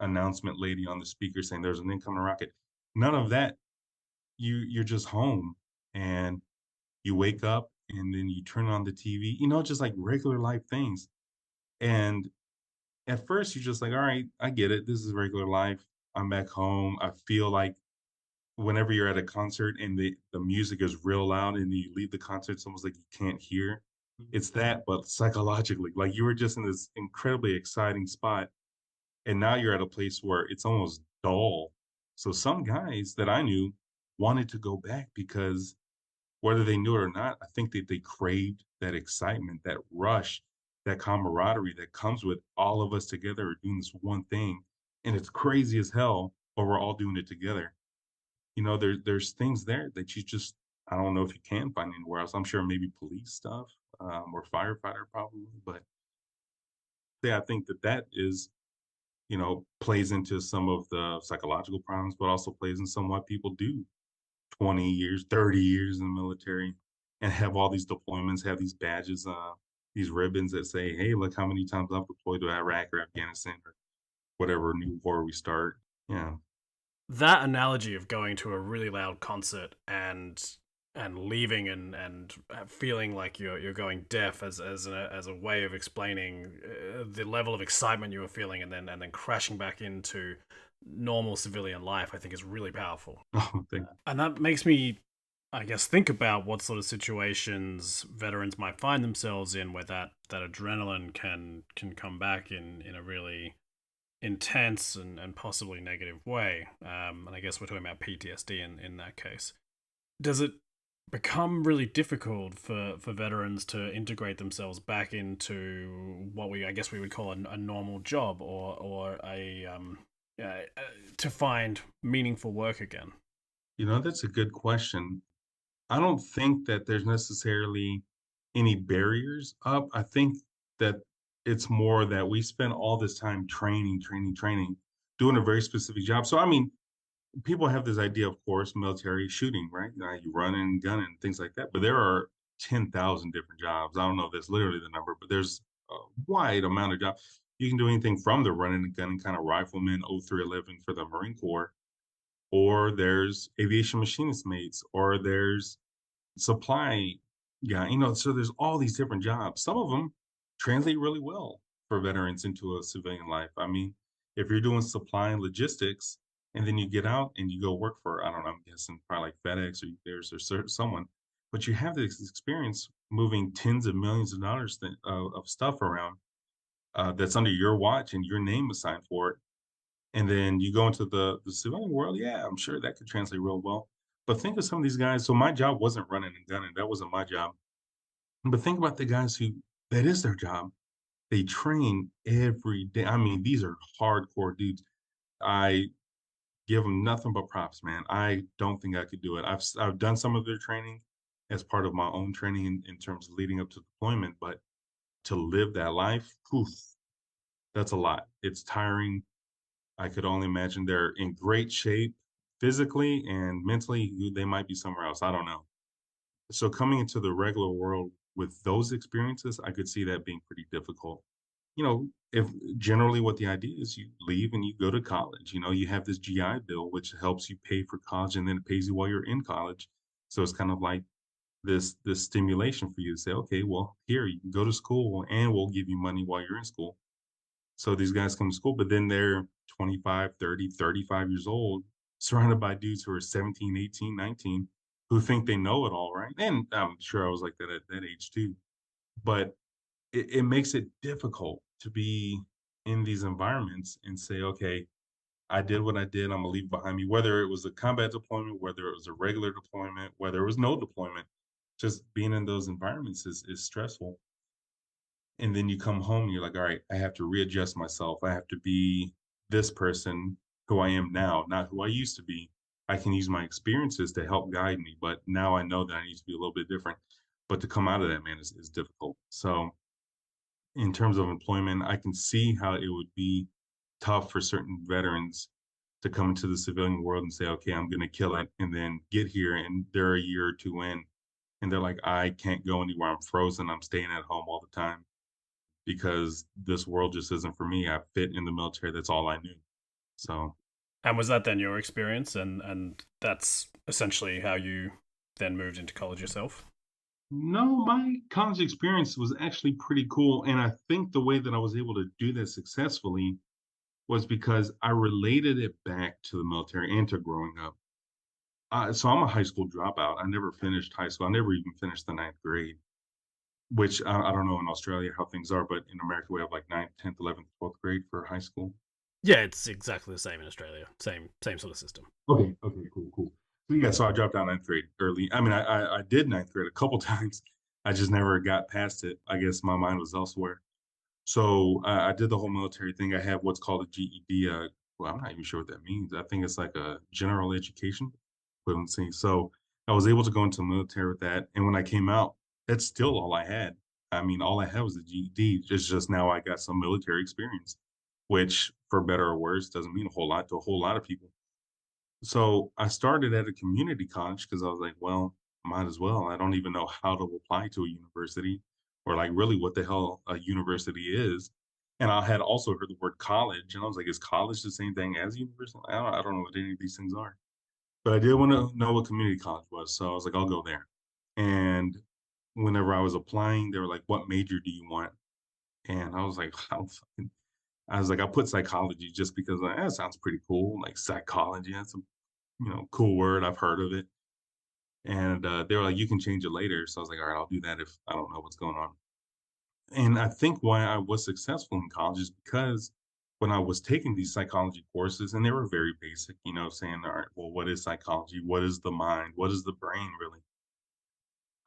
C: announcement lady on the speaker saying there's an incoming rocket. None of that. You're just home and you wake up and then you turn on the TV, just like regular life things. And at first you're just like, all right, I get it. This is regular life. I'm back home. I feel like whenever you're at a concert and the music is real loud and you leave the concert, it's almost like you can't hear. It's that, but psychologically, like you were just in this incredibly exciting spot. And now you're at a place where it's almost dull. So some guys that I knew wanted to go back because whether they knew it or not, I think that they craved that excitement, that rush, that camaraderie that comes with all of us together doing this one thing. And it's crazy as hell, but we're all doing it together. There's things there that you just, I don't know if you can find anywhere else. I'm sure maybe police stuff, or firefighter probably, but yeah, I think that is, plays into some of the psychological problems, but also plays in some why people do 20 years, 30 years in the military and have all these deployments, have these badges, these ribbons that say, hey, look how many times I've deployed to Iraq or Afghanistan or whatever new war we start. Yeah.
H: That analogy of going to a really loud concert and leaving and feeling like you're going deaf as a way of explaining the level of excitement you were feeling and then crashing back into normal civilian life, I think is really powerful.
C: Oh, thank you.
H: And that makes me, I guess, think about what sort of situations veterans might find themselves in where that adrenaline can come back in a really intense and possibly negative way. And I guess we're talking about PTSD in that case. Does it become really difficult for veterans to integrate themselves back into what I guess we would call a normal job or to find meaningful work again?
C: That's a good question. I don't think that there's necessarily any barriers up. I think that it's more that we spend all this time training, doing a very specific job. So, I mean, people have this idea, of course, military shooting, right? You run and gun and things like that. But there are 10,000 different jobs. I don't know if that's literally the number, but there's a wide amount of jobs. You can do anything from the running and gunning kind of rifleman 0311 for the Marine Corps, or there's aviation machinist mates, or there's supply guy, so there's all these different jobs. Some of them translate really well for veterans into a civilian life. I mean, if you're doing supply and logistics and then you get out and you go work for, I don't know, I'm guessing probably like FedEx or UPS or someone, but you have this experience moving tens of millions of dollars of stuff around, that's under your watch and your name assigned for it. And then you go into the civilian world, yeah, I'm sure that could translate real well. But think of some of these guys. So my job wasn't running and gunning. That wasn't my job. But think about the guys who that is their job. They train every day. I mean, these are hardcore dudes. I give them nothing but props, man. I don't think I could do it. I've done some of their training as part of my own training in terms of leading up to deployment, but to live that life, poof, that's a lot. It's tiring. I could only imagine they're in great shape physically and mentally. They might be somewhere else. I don't know. So coming into the regular world with those experiences, I could see that being pretty difficult. If generally what the idea is, you leave and you go to college. You have this GI Bill, which helps you pay for college, and then it pays you while you're in college. So it's kind of like this stimulation for you to say, okay, well, here you can go to school, and we'll give you money while you're in school. So these guys come to school, but then they're 25, 30, 35 years old, surrounded by dudes who are 17, 18, 19, who think they know it all, right? And I'm sure I was like that at that age too. But it makes it difficult to be in these environments and say, okay, I did what I did. I'm gonna leave behind me, whether it was a combat deployment, whether it was a regular deployment, whether it was no deployment. Just being in those environments is stressful. And then you come home and you're like, all right, I have to readjust myself. I have to be this person who I am now, not who I used to be. I can use my experiences to help guide me, but now I know that I need to be a little bit different. But to come out of that, man, is difficult. So in terms of employment, I can see how it would be tough for certain veterans to come into the civilian world and say, okay, I'm going to kill it, and then get here and they're a year or two in, and they're like, I can't go anywhere. I'm frozen. I'm staying at home all the time because this world just isn't for me. I fit in the military. That's all I knew. So,
H: And was that then your experience? And that's essentially how you then moved into college yourself?
C: no, my college experience was actually pretty cool. And I think the way that I was able to do that successfully was because I related it back to the military and to growing up. So I'm a high school dropout. I never finished high school. I never even finished the ninth grade, which I don't know in Australia how things are, but in America we have like ninth, 10th, 11th, 12th grade for high school.
H: Yeah, it's exactly the same in Australia. Same sort of system.
C: Okay, cool. So yeah, so I dropped out ninth grade early. I mean, I did ninth grade a couple times. I just never got past it. I guess my mind was elsewhere. So I did the whole military thing. I have what's called a GED. Well, I'm not even sure what that means. I think it's like a general education equivalency. So I was able to go into the military with that. And when I came out, that's still all I had. I mean, all I had was a GED. It's just now I got some military experience, which for better or worse doesn't mean a whole lot to a whole lot of people. So I started at a community college because I was like, well, might as well. I don't even know how to apply to a university or like really what the hell a university is. And I had also heard the word college, and I was like, is college the same thing as university? I don't know what any of these things are. But I did want to know what community college was. So I was like, I'll go there. And whenever I was applying, they were like, what major do you want? And I was like, I put psychology just because that sounds pretty cool. Like psychology, that's a cool word. I've heard of it. And they were like, you can change it later. So I was like, all right, I'll do that if I don't know what's going on. And I think why I was successful in college is because when I was taking these psychology courses, and they were very basic, saying, all right, well, what is psychology? What is the mind? What is the brain really?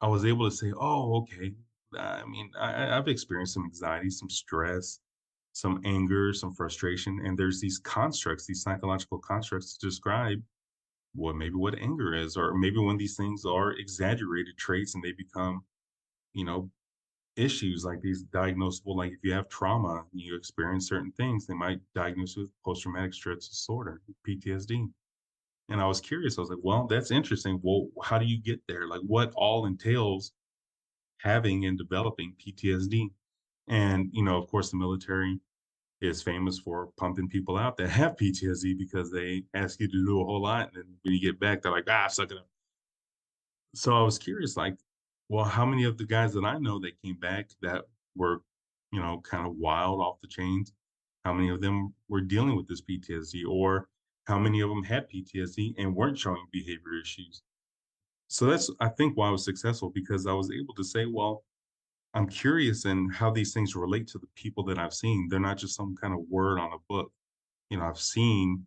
C: I was able to say, oh, okay. I mean, I've experienced some anxiety, some stress, some anger, some frustration. And there's these constructs, these psychological constructs to describe what anger is, or maybe when these things are exaggerated traits and they become, you know, issues like these diagnosable, like if you have trauma, you experience certain things, they might diagnose you with post-traumatic stress disorder, PTSD. And I was curious. I was like, well, that's interesting. Well, how do you get there? Like what all entails having and developing PTSD? And, of course, the military is famous for pumping people out that have PTSD because they ask you to do a whole lot. And when you get back, they're like, suck it up. So I was curious, like, well, how many of the guys that I know that came back that were, kind of wild off the chains, how many of them were dealing with this PTSD, or how many of them had PTSD and weren't showing behavior issues? So that's, I think, why I was successful because I was able to say, well, I'm curious in how these things relate to the people that I've seen. They're not just some kind of word on a book. I've seen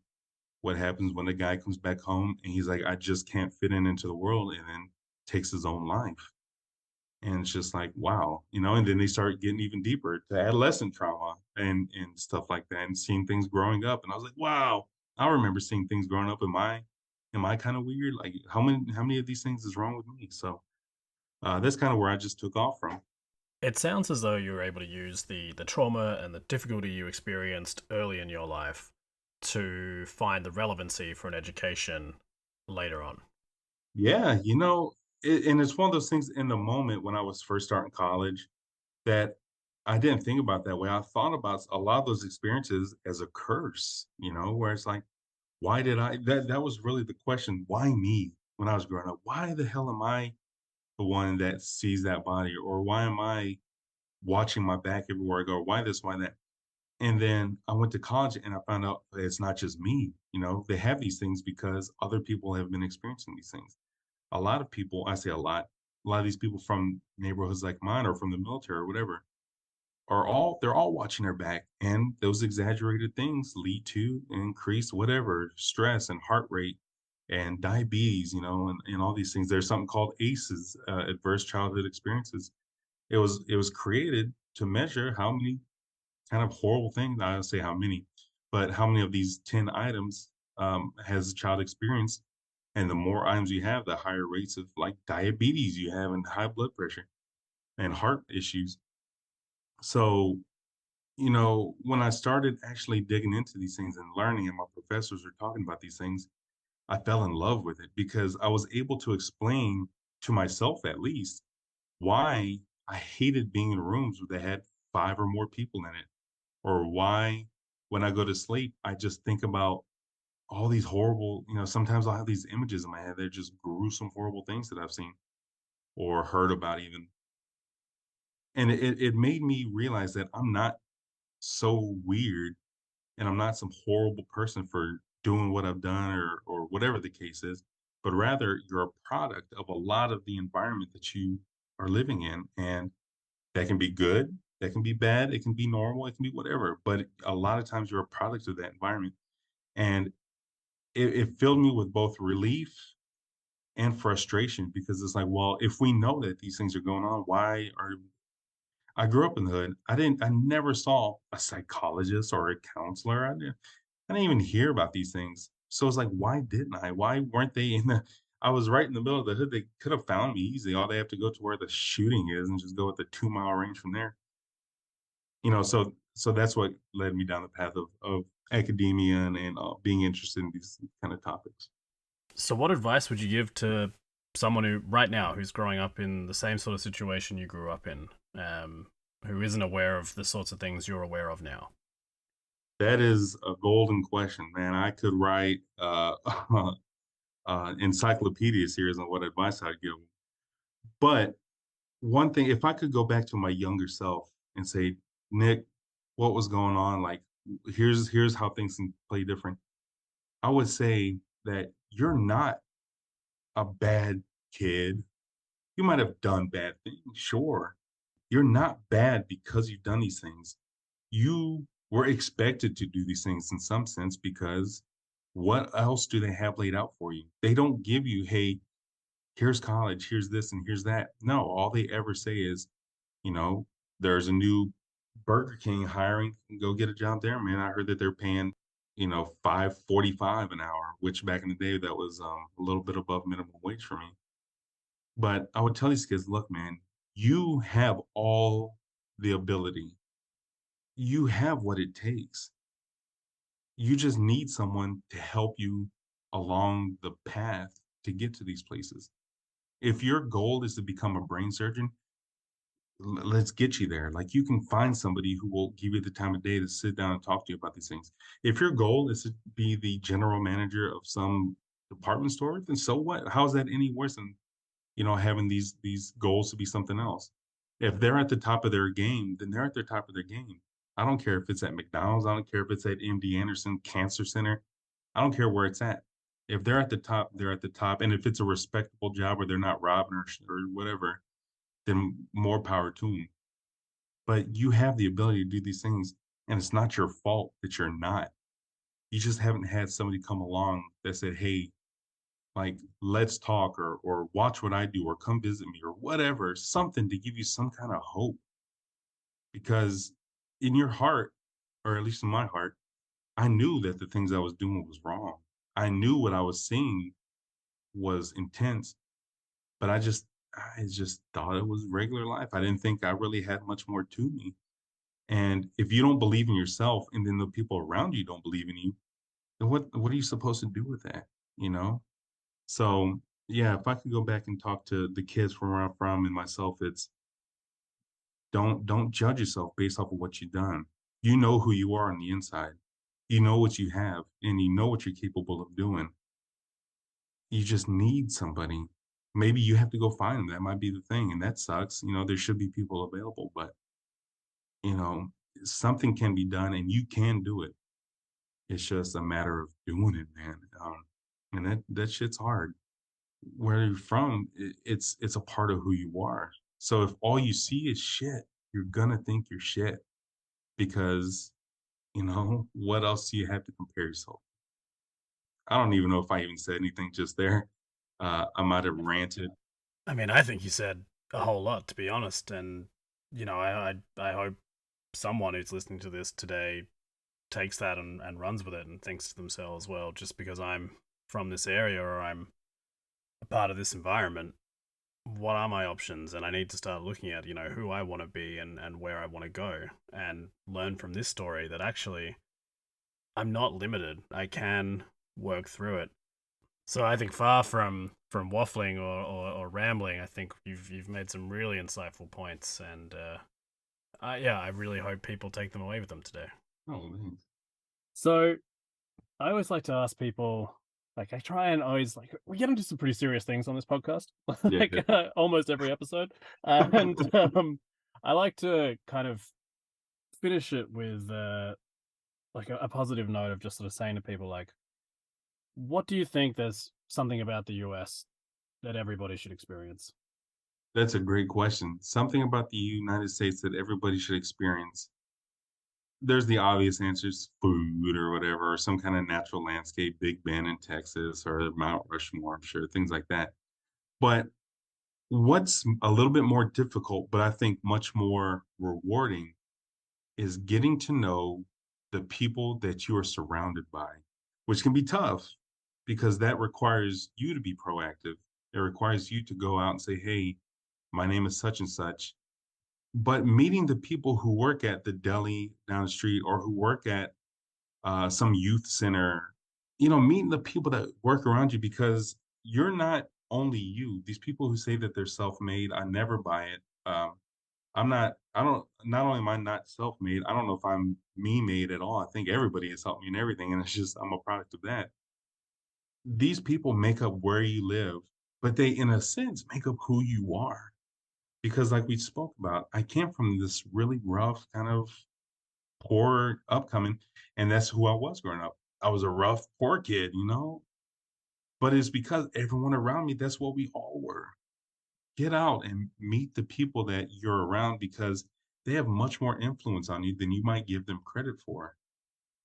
C: what happens when a guy comes back home and he's like, I just can't fit into the world, and then takes his own life. And it's just like, wow, and then they start getting even deeper to adolescent trauma and stuff like that, and seeing things growing up. And I was like, wow, I remember seeing things growing up. Am I kind of weird? Like how many of these things is wrong with me? So that's kind of where I just took off from.
H: It sounds as though you were able to use the trauma and the difficulty you experienced early in your life to find the relevancy for an education later on.
C: Yeah, and it's one of those things in the moment when I was first starting college that I didn't think about that way. I thought about a lot of those experiences as a curse, where it's like, why did that was really the question, why me when I was growing up? Why the hell am I the one that sees that body? Or why am I watching my back everywhere I go? Why this, why that? And then I went to college and I found out it's not just me, they have these things because other people have been experiencing these things. A lot of people, I say a lot of these people from neighborhoods like mine or from the military or whatever, they're all watching their back, and those exaggerated things lead to increased whatever stress and heart rate and diabetes, and all these things. There's something called ACEs, adverse childhood experiences. It was created to measure how many kind of horrible things, I don't say how many, but how many of these 10 items has a child experienced. And the more items you have, the higher rates of like diabetes you have and high blood pressure and heart issues. So, when I started actually digging into these things and learning, and my professors were talking about these things, I fell in love with it because I was able to explain to myself, at least, why I hated being in rooms that had five or more people in it, or why when I go to sleep, I just think about all these horrible, sometimes I'll have these images in my head. They're just gruesome, horrible things that I've seen or heard about even. And it made me realize that I'm not so weird and I'm not some horrible person for doing what I've done or whatever the case is, but rather you're a product of a lot of the environment that you are living in. And that can be good, that can be bad, it can be normal, it can be whatever. But a lot of times you're a product of that environment. And it filled me with both relief and frustration because it's like, well, if we know that these things are going on, why are I grew up in the hood. I never saw a psychologist or a counselor. I didn't even hear about these things. So it's like, why didn't I? Why weren't they in the I was right in the middle of the hood. They could have found me easy. All they have to go to where the shooting is and just go at the 2 mile range from there. So that's what led me down the path of academia and being interested in these kind of topics.
H: So, what advice would you give to someone who, right now, who's growing up in the same sort of situation you grew up in, who isn't aware of the sorts of things you're aware of now?
C: That is a golden question, man. I could write encyclopedia series on what advice I'd give 'em. But one thing, if I could go back to my younger self and say, Nick, what was going on? Like, here's how things can play different. I would say that you're not a bad kid. You might have done bad things, sure. You're not bad because you've done these things. You were expected to do these things in some sense because what else do they have laid out for you? They don't give you, hey, here's college, here's this, and here's that. No, all they ever say is, you know, there's a new Burger King hiring. Go get a job there, man. I heard that they're paying, 5.45 an hour, which back in the day that was a little bit above minimum wage for me. But I would tell these kids, look, man, you have all the ability. You have what it takes. You just need someone to help you along the path to get to these places. If your goal is to become a brain surgeon, let's get you there. Like you can find somebody who will give you the time of day to sit down and talk to you about these things. If your goal is to be the general manager of some department store, then so what? How's that any worse than having these goals to be something else? If they're at the top of their game, then they're at the top of their game. I don't care if it's at McDonald's. I don't care if it's at MD Anderson Cancer Center. I don't care where it's at. If they're at the top, they're at the top. And if it's a respectable job where they're not robbing or whatever, then more power to them. But you have the ability to do these things, and it's not your fault that you're not. You just haven't had somebody come along that said, "Hey, like let's talk," or "Watch what I do," or "Come visit me," or whatever, something to give you some kind of hope. Because in your heart, or at least in my heart, I knew that the things I was doing was wrong. I knew what I was seeing was intense, but I just thought it was regular life. I didn't think I really had much more to me. And if you don't believe in yourself and then the people around you don't believe in you, then what are you supposed to do with that? You know? So yeah, if I could go back and talk to the kids from where I'm from and myself, it's don't judge yourself based off of what you've done. You know who you are on the inside. You know what you have and you know what you're capable of doing. You just need somebody. Maybe you have to go find them. That might be the thing. And that sucks. There should be people available, but you know, something can be done and you can do it. It's just a matter of doing it, man. And that shit's hard. Where you're from, it's a part of who you are. So if all you see is shit, you're gonna think you're shit because what else do you have to compare yourself? I don't even know if I even said anything just there. I might have ranted.
H: I mean, I think you said a whole lot, to be honest. And, I hope someone who's listening to this today takes that and runs with it and thinks to themselves, well, just because I'm from this area or I'm a part of this environment, what are my options? And I need to start looking at, who I want to be and where I want to go and learn from this story that actually I'm not limited. I can work through it. So I think far from waffling or rambling, I think you've made some really insightful points, and I really hope people take them away with them today.
C: Oh, man.
I: So I always like to ask people, like I try and always we get into some pretty serious things on this podcast,
C: Yeah.
I: almost every episode, and I like to kind of finish it with a positive note of just sort of saying to people like, what do you think there's something about the US that everybody should experience?
C: That's a great question. Something about the United States that everybody should experience. There's the obvious answers, food or whatever, or some kind of natural landscape, Big Ben in Texas or Mount Rushmore, I'm sure, things like that. But what's a little bit more difficult, but I think much more rewarding, is getting to know the people that you are surrounded by, which can be tough because that requires you to be proactive. It requires you to go out and say, hey, my name is such and such. But meeting the people who work at the deli down the street or who work at some youth center, meeting the people that work around you because you're not only you. These people who say that they're self-made, I never buy it. I don't, not only am I not self-made, I don't know if I'm me-made at all. I think everybody has helped me in everything. And it's just, I'm a product of that. These people make up where you live, but they, in a sense, make up who you are. Because like we spoke about, I came from this really rough kind of poor upcoming, and that's who I was growing up. I was a rough, poor kid. But it's because everyone around me, that's what we all were. Get out and meet the people that you're around because they have much more influence on you than you might give them credit for.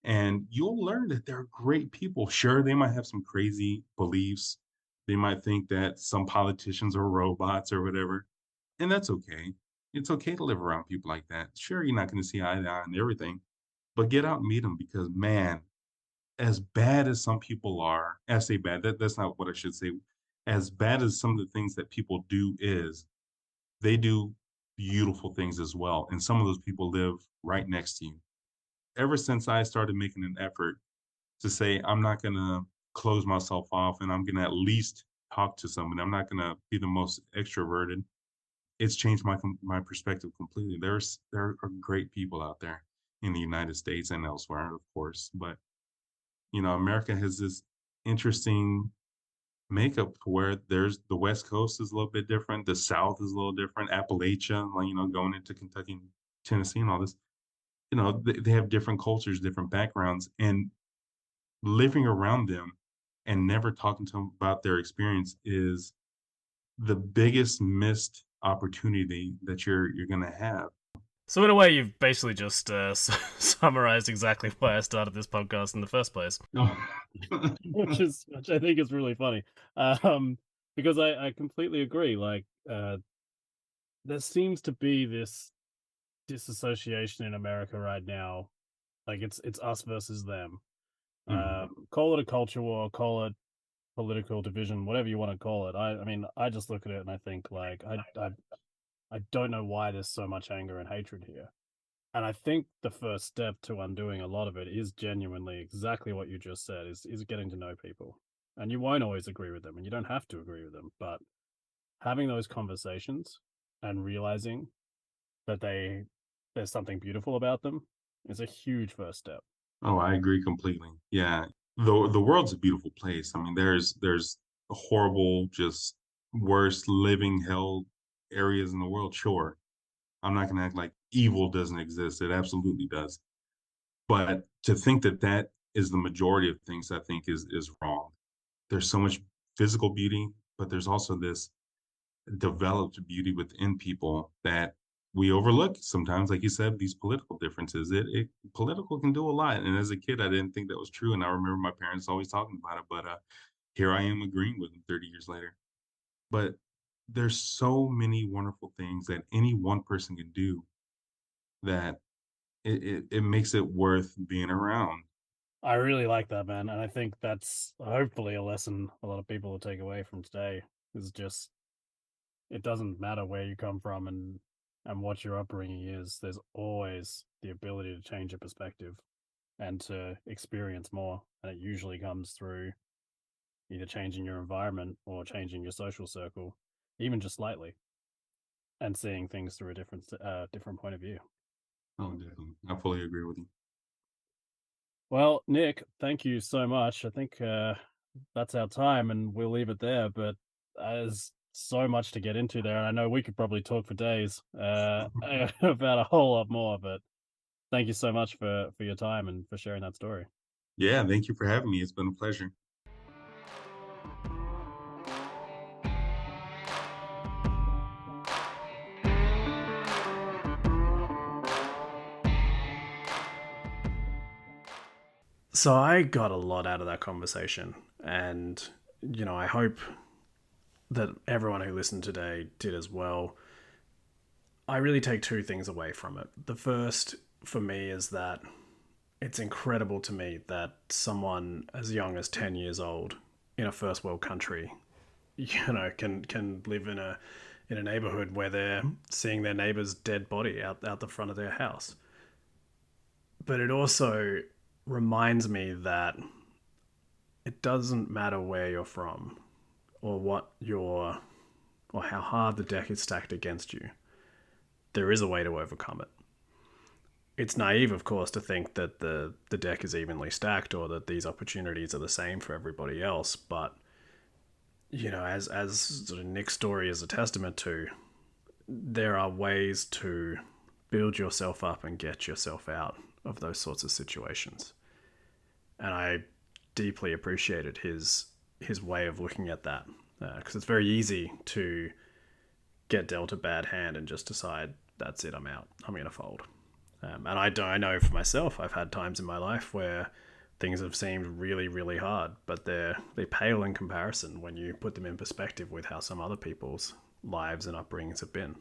C: And you'll learn that they're great people. Sure, they might have some crazy beliefs. They might think that some politicians are robots or whatever. And that's okay. It's okay to live around people like that. Sure, you're not going to see eye to eye on everything, but get out and meet them because, man, as bad as some people are, I say bad, that's not what I should say. As bad as some of the things that people do is, they do beautiful things as well. And some of those people live right next to you. Ever since I started making an effort to say, I'm not going to close myself off and I'm going to at least talk to somebody, I'm not going to be the most extroverted. It's changed my perspective completely. There are great people out there in the United States and elsewhere, of course, but America has this interesting makeup to where there's the West Coast is a little bit different, the South is a little different, Appalachia, like going into Kentucky, and Tennessee, and all this. They have different cultures, different backgrounds, and living around them and never talking to them about their experience is the biggest missed opportunity that you're going to have.
H: So in a way, you've basically just summarized exactly why I started this podcast in the first place.
I: which I think is really funny, because I completely agree. There seems to be this disassociation in America right now. Like it's us versus them.
C: Mhm.
I: Call it a culture war, call it political division, whatever you want to call it. I mean, I just look at it and I think like I don't know why there's so much anger and hatred here. And I think the first step to undoing a lot of it is genuinely exactly what you just said, is getting to know people. And you won't always agree with them, and you don't have to agree with them, but having those conversations and realizing that there's something beautiful about them is a huge first step.
C: Oh, I agree completely. Yeah. The world's a beautiful place. I mean, there's horrible, just worst living hell areas in the world, sure. I'm not gonna act like evil doesn't exist. It absolutely does. But to think that that is the majority of things, I think is wrong. There's so much physical beauty, but there's also this developed beauty within people that we overlook sometimes. Like you said, these political differences, it political can do a lot. And as a kid, I didn't think that was true. And I remember my parents always talking about it, but here I am agreeing with them 30 years later. But there's so many wonderful things that any one person can do that it makes it worth being around.
I: I really like that, man, and I think that's hopefully a lesson a lot of people will take away from today. Is just it doesn't matter where you come from and what your upbringing is. There's always the ability to change your perspective and to experience more, and it usually comes through either changing your environment or changing your social circle, even just slightly, and seeing things through a different point of view.
C: Oh, definitely. I fully agree with you.
I: Well, Nick, thank you so much. I think that's our time, and we'll leave it there. But there's so much to get into there, and I know we could probably talk for days about a whole lot more. But thank you so much for your time and for sharing that story.
C: Yeah, thank you for having me. It's been a pleasure.
H: So I got a lot out of that conversation, and I hope that everyone who listened today did as well. I really take two things away from it. The first for me is that it's incredible to me that someone as young as 10 years old in a first world country, can live in a neighborhood where they're seeing their neighbor's dead body out the front of their house. But it also reminds me that it doesn't matter where you're from or or how hard the deck is stacked against you. There is a way to overcome it. It's naive, of course, to think that the deck is evenly stacked or that these opportunities are the same for everybody else. But as sort of Nick's story is a testament to, there are ways to build yourself up and get yourself out of those sorts of situations. And I deeply appreciated his way of looking at that, because it's very easy to get dealt a bad hand and just decide, that's it, I'm out, I'm going to fold. And I know for myself, I've had times in my life where things have seemed really, really hard, but they pale in comparison when you put them in perspective with how some other people's lives and upbringings have been.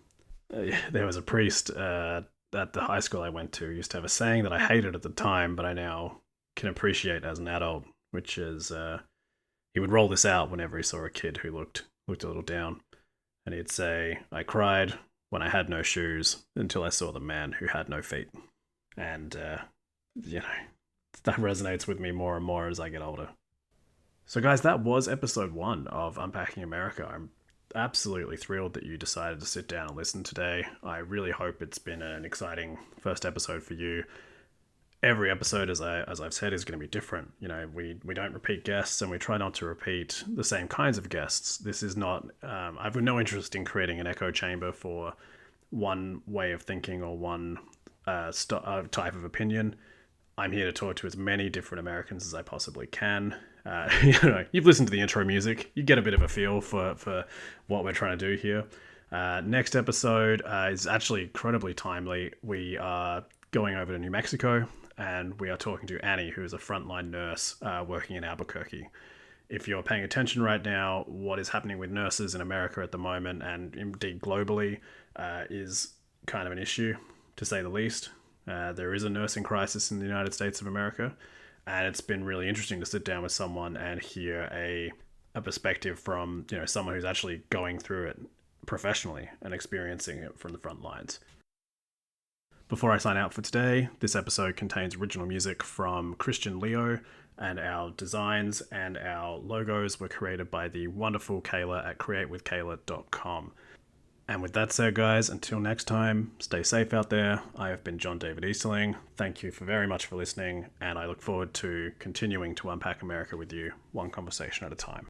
H: There was a priest at the high school I went to who used to have a saying that I hated at the time, but I now can appreciate as an adult, which is he would roll this out whenever he saw a kid who looked a little down, and he'd say, "I cried when I had no shoes until I saw the man who had no feet." And that resonates with me more and more as I get older. So guys, that was episode 1 of Unpacking America. I'm absolutely thrilled that you decided to sit down and listen today. I really hope it's been an exciting first episode for you. Every episode, as I've said, is going to be different. We don't repeat guests, and we try not to repeat the same kinds of guests. This is not. I've no interest in creating an echo chamber for one way of thinking or one type of opinion. I'm here to talk to as many different Americans as I possibly can. You've listened to the intro music. You get a bit of a feel for what we're trying to do here. Next episode is actually incredibly timely. We are going over to New Mexico, and we are talking to Annie, who is a frontline nurse working in Albuquerque. If you're paying attention right now, what is happening with nurses in America at the moment, and indeed globally, is kind of an issue, to say the least. There is a nursing crisis in the United States of America, and it's been really interesting to sit down with someone and hear a a perspective from, someone who's actually going through it professionally and experiencing it from the front lines. Before I sign out for today, this episode contains original music from Christian Leo, and our designs and our logos were created by the wonderful Kayla at createwithkayla.com. And with that said, guys, until next time, stay safe out there. I have been John David Easterling. Thank you very much for listening, and I look forward to continuing to unpack America with you, one conversation at a time.